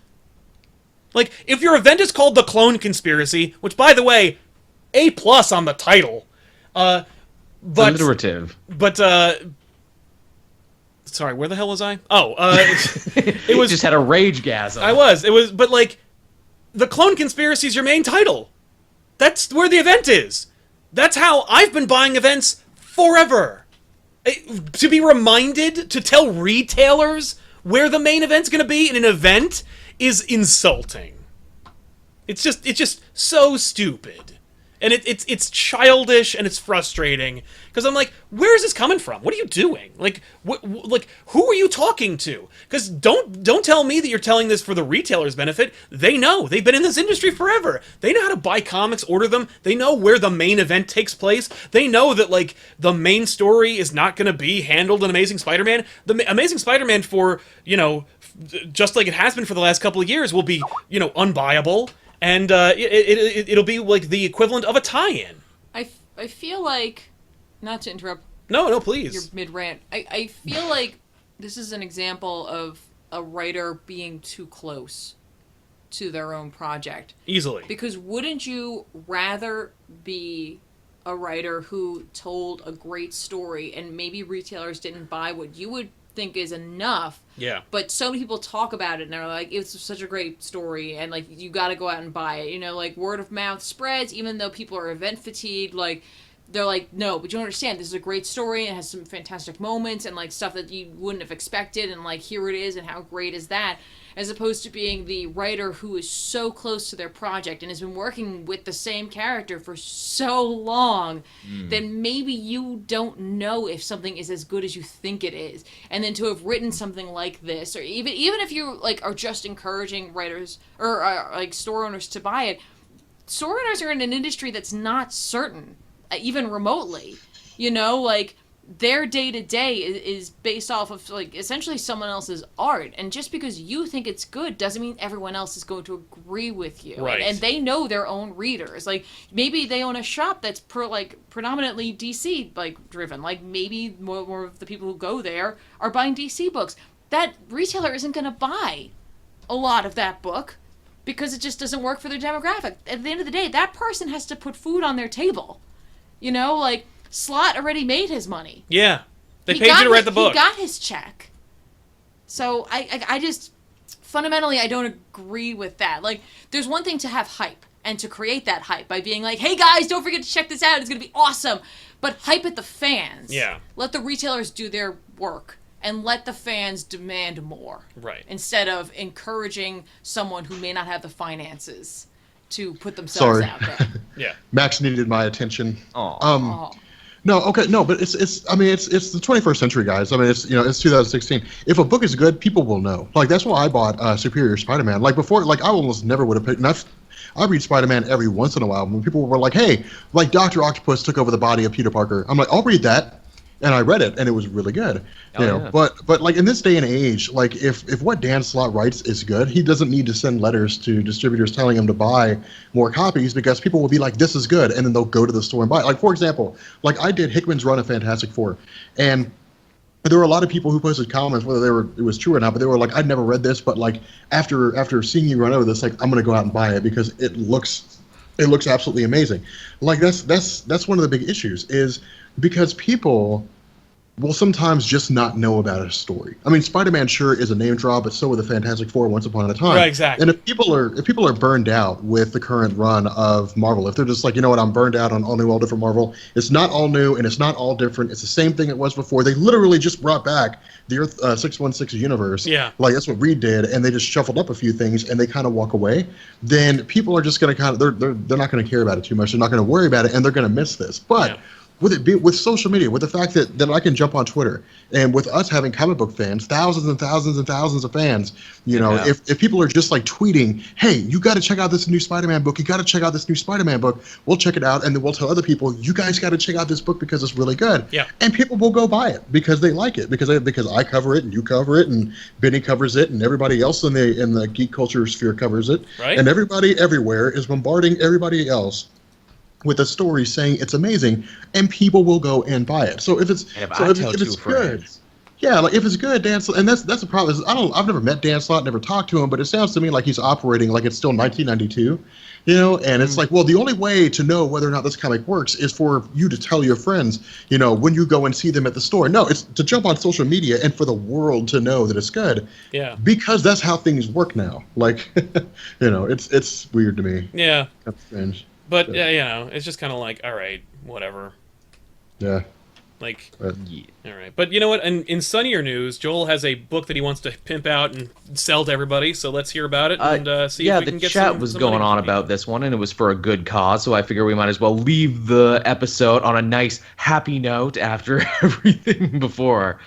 Like, if your event is called The Clone Conspiracy, which, by the way, A+ on the title, but... alliterative. But, sorry, where the hell was I? Oh, it was... just had a rage-gasm. But, like, The Clone Conspiracy is your main title. That's where the event is. That's how I've been buying events forever. To be reminded to tell retailers where the main event's going to be in an event is insulting. It's just so stupid. And it's childish and it's frustrating because I'm like, where is this coming from? What are you doing? Like, who are you talking to? Because don't tell me that you're telling this for the retailer's benefit. They know. They've been in this industry forever. They know how to buy comics, order them. They know where the main event takes place. They know that like the main story is not going to be handled in Amazing Spider-Man. The Amazing Spider-Man for just like it has been for the last couple of years will be unbuyable. And it'll be like the equivalent of a tie-in. I feel like, not to interrupt. No, please. Your mid-rant. I feel like this is an example of a writer being too close to their own project. Easily. Because wouldn't you rather be a writer who told a great story and maybe retailers didn't buy what you would think is enough? Yeah. But so many people talk about it and they're like, it's such a great story and like you got to go out and buy it. Like word of mouth spreads, even though people are event fatigued. Like they're like, no, but you don't understand. This is a great story and has some fantastic moments and like stuff that you wouldn't have expected and like here it is and how great is that? As opposed to being the writer who is so close to their project and has been working with the same character for so long that maybe you don't know if something is as good as you think it is. And then to have written something like this, or even if you like are just encouraging writers or like store owners to buy it, store owners are in an industry that's not certain, even remotely. Like their day-to-day is based off of like essentially someone else's art, and just because you think it's good doesn't mean everyone else is going to agree with you. Right. And they know their own readers. Like maybe they own a shop that's predominantly DC like driven. Like maybe more of the people who go there are buying DC books. That retailer isn't going to buy a lot of that book because it just doesn't work for their demographic. At the end of the day, that person has to put food on their table. Like Slott already made his money. Yeah. They paid you to write the book. He got his check. So I just, fundamentally, I don't agree with that. Like, there's one thing to have hype and to create that hype by being like, hey guys, don't forget to check this out. It's going to be awesome. But hype at the fans. Yeah. Let the retailers do their work and let the fans demand more. Right. Instead of encouraging someone who may not have the finances to put themselves out there. Yeah. Max needed my attention. Aww. No, okay, no, but it's the 21st century, guys. I mean, it's 2016. If a book is good, people will know. Like that's why I bought Superior Spider-Man. Like before, like I almost never would have picked. And I read Spider-Man every once in a while. When people were like, "Hey, like Dr. Octopus took over the body of Peter Parker," I'm like, "I'll read that," and I read it, and it was really good. Yeah. But like in this day and age, like if what Dan Slott writes is good, he doesn't need to send letters to distributors telling him to buy more copies because people will be like, "This is good," and then they'll go to the store and buy it. Like for example, like I did Hickman's run of Fantastic Four, and there were a lot of people who posted comments whether it was true or not, but they were like, "I'd never read this, but like after seeing you run over this, like I'm gonna go out and buy it because it looks It looks absolutely amazing. Like that's one of the big issues is because people will sometimes just not know about a story. I mean, Spider-Man sure is a name drop, but so were the Fantastic Four once upon a time. Right, exactly. And if people are burned out with the current run of Marvel, if they're just like, you know what, I'm burned out on all new, all different Marvel. It's not all new and it's not all different. It's the same thing it was before. They literally just brought back the Earth 616 universe. Yeah. Like that's what Reed did, and they just shuffled up a few things and they kind of walk away. Then people are just going to kind of they're not going to care about it too much. They're not going to worry about it, and they're going to miss this. But Yeah. with social media, with the fact that I can jump on Twitter, and with us having comic book fans, thousands and thousands and thousands of fans, you know, if people are just like tweeting, hey, you got to check out this new Spider-Man book, you got to check out this new Spider-Man book, we'll check it out, and then we'll tell other people, you guys got to check out this book because it's really good. Yeah. And people will go buy it because they like it, because I cover it and you cover it and Benny covers it and everybody else in the geek culture sphere covers it. Right. And everybody everywhere is bombarding everybody else with a story saying it's amazing, and people will go and buy it. So if it's good, yeah, like if it's good, Dan, and that's the problem. Is I've never met Dan Slott, never talked to him, but it sounds to me like he's operating like it's still 1992, you know. And it's like, well, the only way to know whether or not this comic works is for you to tell your friends, you know, when you go and see them at the store. No, it's to jump on social media and for the world to know that it's good. Yeah. Because that's how things work now. Like, you know, it's weird to me. Yeah. That's strange. But yeah, you know, it's just kind of like, all right, whatever. Yeah. Like, all right. But you know what? In sunnier news, Joel has a book that he wants to pimp out and sell to everybody. So let's hear about it and see if we can get some. Yeah, the chat was going on about this one, and it was for a good cause. So I figure we might as well leave the episode on a nice, happy note after everything before.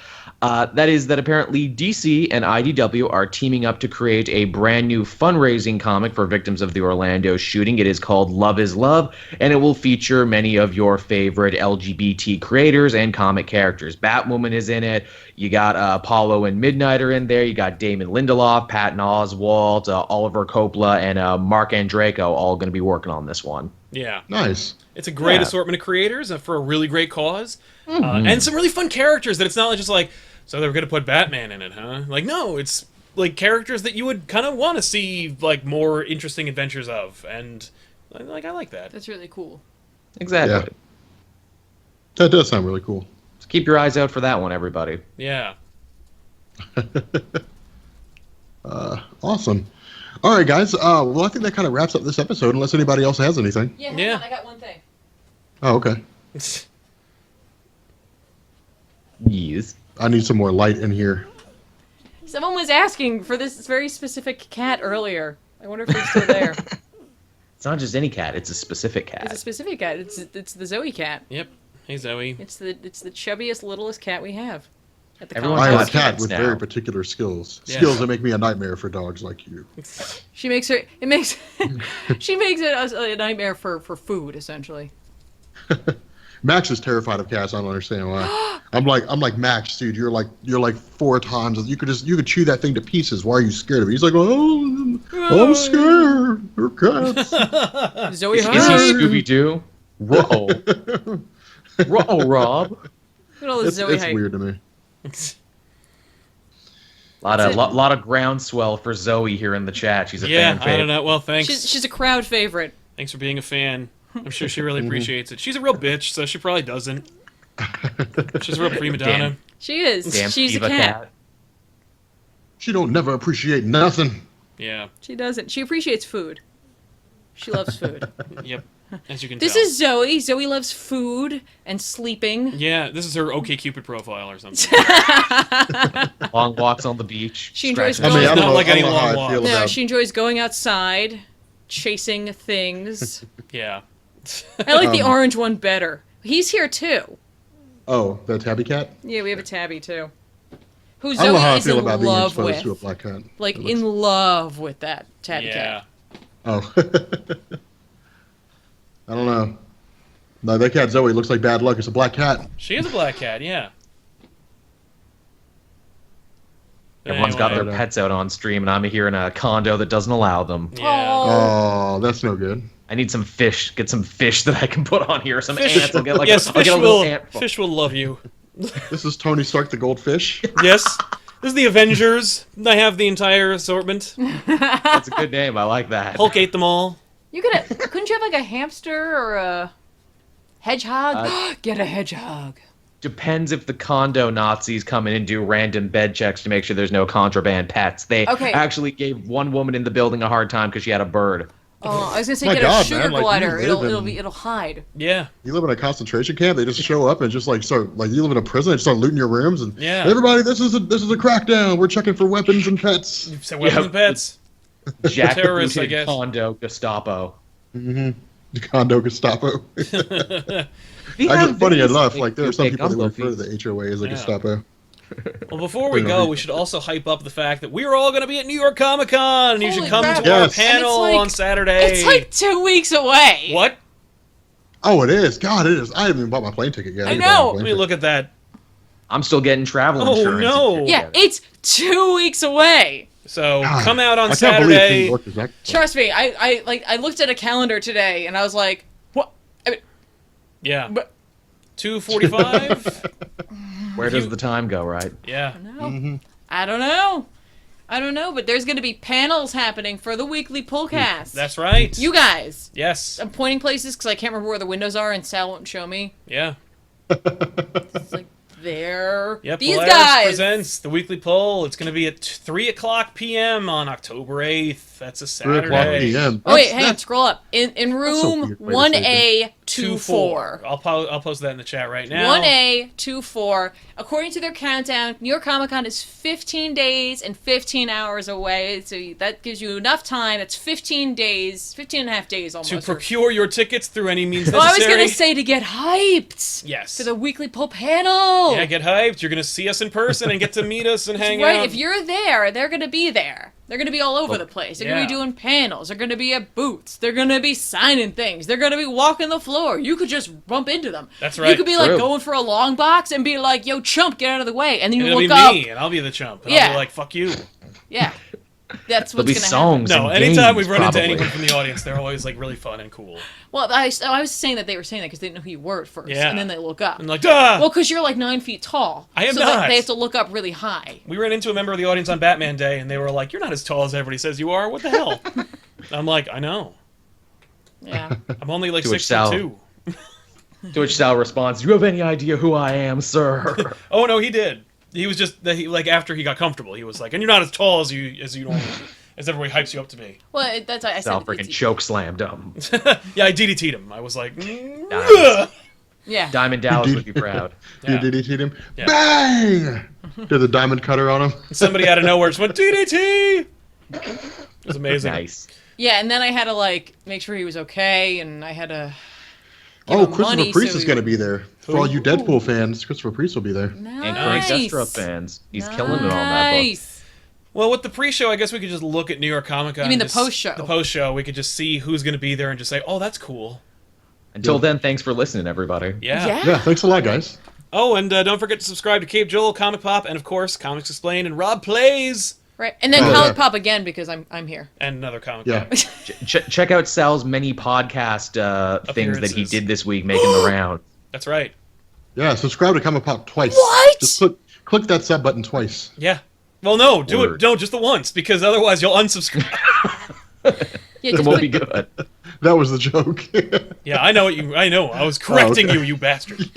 That is that apparently DC and IDW are teaming up to create a brand new fundraising comic for victims of the Orlando shooting. It is called Love is Love, and it will feature many of your favorite LGBT creators and comic characters. Batwoman is in it. You got Apollo and Midnight are in there. You got Damon Lindelof, Patton Oswalt, Oliver Coppola, and Mark Andreyko all going to be working on this one. Yeah. Nice. It's a great assortment of creators for a really great cause. And some really fun characters that it's not just like, so they were going to put Batman in it, huh? Like, no, it's like characters that you would kind of want to see like more interesting adventures of. And like, I like that. That's really cool. Exactly. Yeah. That does sound really cool. So keep your eyes out for that one, everybody. Yeah. Awesome. All right, guys. Well, I think that kind of wraps up this episode, unless anybody else has anything. Yeah, hang on, I got one thing. Oh, okay. Yes. I need some more light in here. Someone was asking for this very specific cat earlier. I wonder if it's still there. It's not just any cat; it's a specific cat. It's a specific cat. It's the Zoe cat. Yep. Hey, Zoe. It's the chubbiest, littlest cat we have. At the Everyone I am a got cat cats with now. very particular skills. Yeah. Skills that make me a nightmare for dogs like you. She makes her. It makes. She makes it a nightmare for food, essentially. Max is terrified of cats. I don't understand why. I'm like Max, dude. You're like 4 times. You could chew that thing to pieces. Why are you scared of it? He's like, oh, I'm scared. They're cats. Zoe, Is he hi. Scooby Doo? Ruh-oh. Ruh-oh, Rob. Look at all this Zoe It's hype. weird to me. Lot of groundswell for Zoe here in the chat. She's a fan favorite. I don't know. Well, thanks. She's a crowd favorite. Thanks for being a fan. I'm sure she really appreciates it. She's a real bitch, so she probably doesn't. She's a real prima donna. Damn. She is. Damn She's a diva cat. She don't never appreciate nothing. Yeah. She doesn't. She appreciates food. She loves food. Yep. As you can This tell. is Zoe. Zoe loves food and sleeping. Yeah, this is her OkCupid profile or something. Long walks on the beach. She enjoys scratching I mean, I Not don't know, like I any don't know how long I feel walk. No, about. she enjoys going outside, chasing things. Yeah. I like the orange one better. He's here too. Oh, the tabby cat. Yeah, we have a tabby too. Who I don't know how Zoe I is feel in about being love exposed to a with. black cat. Like It looks- in love with that tabby Yeah. cat. Oh. I don't know. No, that cat Zoe looks like bad luck. It's a black cat. She is a black cat, yeah. Everyone's got their Anyway, pets out on stream, and I'm here in a condo that doesn't allow them. Yeah. Oh, that's no good. I need some fish. Get some fish that I can put on here. Some Fish- ants. I'll get like Yes, I'll get a little ant. fish will love you. This is Tony Stark the goldfish. Yes. This is the Avengers. I have the entire assortment. That's a good name. I like that. Hulk ate them all. couldn't you have like a hamster or a hedgehog? Get a hedgehog. Depends if the condo Nazis come in and do random bed checks to make sure there's no contraband pets. They actually gave one woman in the building a hard time because she had a bird. Oh, I was gonna say My get God, a sugar man, like, glider. you live It'll hide. Yeah. You live in a concentration camp. They just show up and just like start like you live in a prison. They start looting your rooms and everybody. This is a crackdown. We're checking for weapons and pets. You said weapons and pets. Jack Terrorists, I guess. Condo Gestapo. The condo Gestapo. We I have just funny these- enough, like there are some Big people that gumbo refer to fees. the HOA as a Gestapo. Well, before we go, we should also hype up the fact that we're all going to be at New York Comic Con, and you should Holy come crap. to our Yes. panel And it's like- on Saturday. It's like 2 weeks away. What? Oh, it is. God, it is. I haven't even bought my plane ticket yet. I need to buy my know. plane Let me ticket. look at that. I'm still getting travel Oh, insurance. no. Yeah, it's 2 weeks away. So God, come out on I can't believe New Saturday. York is that. Trust me, I looked at a calendar today and I was like, what? I mean, Yeah. but 2:45. Where does the time go, right? Yeah. no. I don't know, but there's going to be panels happening for the weekly Pullcast. That's right. You guys. Yes. I'm pointing places because I can't remember where the windows are and Sal won't show me. Yeah. It's like, there. Yep. These Polaris guys. presents the weekly poll. It's going to be at 3:00 p.m. on October 8th. That's a 3 o'clock Saturday. p.m. Oh wait, hang on, That's- scroll up. In room weird way to say 1A24. I'll post that in the chat right now. 1A24. According to their countdown, New York Comic Con is 15 days and 15 hours away. So that gives you enough time. It's 15 days, 15 and a half days almost. To procure your tickets through any means Well, I was necessary. going to say to get hyped. Yes. For the weekly poll panel. Yeah, get hyped. You're going to see us in person and get to meet us and hang Right, out. if you're there, they're going to be there. They're going to be all over the place. They're going to be yeah. doing panels. They're going to be at booths. They're going to be signing things. They're going to be walking the floor. You could just bump into them. That's You right. could be like True. going for a long box and be like, yo, chump, get out of the way. And then you It'll be look up. me, and I'll be the chump. And Yeah. I'll be like, fuck you. Yeah. That's There'll what's be going to happen. songs. No, and anytime games, we've run into probably. anyone from the audience, they're always like really fun and cool. Well, I was saying that they were saying that because they didn't know who you were at first. Yeah. And then they look up. I'm like, duh! Well, because you're like 9 feet tall. I am so not. They have to look up really high. We ran into a member of the audience on Batman Day, and they were like, you're not as tall as everybody says you are. What the hell? I'm like, I know. Yeah. I'm only like To which Sal- 6'2". To which Sal responds, "Do you have any idea who I am, sir?" Oh, no, he did. He was just, like, after he got comfortable, he was like, and you're not as tall as you normally as everybody hypes you up to be. Well, that's I Sal said. freaking choke slammed him. Yeah, I DDT'd him. I was like, Nice. ugh. Yeah. Diamond Dallas would be proud. Yeah. You DDT'd him. Yeah. Bang! Did the diamond cutter on him. Somebody out of nowhere just went, DDT! It was amazing. Nice. Yeah, and then I had to like make sure he was okay, and I had to. Oh, him Christopher money Priest so is he going to would- be there. For all you Deadpool fans, Christopher Priest will be there. Nice. And current Deathstroke fans. He's killing it on that book. Nice. Well, with the pre-show, I guess we could just look at New York Comic Con. You mean the just- post-show? The post-show. We could just see who's going to be there and just say, oh, that's cool. Until then, thanks for listening, everybody. Yeah. Yeah, thanks a lot, guys. Oh, and don't forget to subscribe to Cape Joel, Comic Pop, and of course, Comics Explained and Rob Plays, Right, and then Oh, Comic yeah. Pop again because I'm here. and another comic. Yeah. Pop. Check out Sal's many podcast things that he Appearances. did this week, making the round. That's right. Yeah, subscribe to Comic Pop twice. What? Just click that sub button twice. Yeah. Well, no, do Word. it. No, just the once, because otherwise you'll unsubscribe. Yeah, It just won't be click, good. That was the joke. Yeah, I know what you. I know. I was correcting okay. you, you bastard.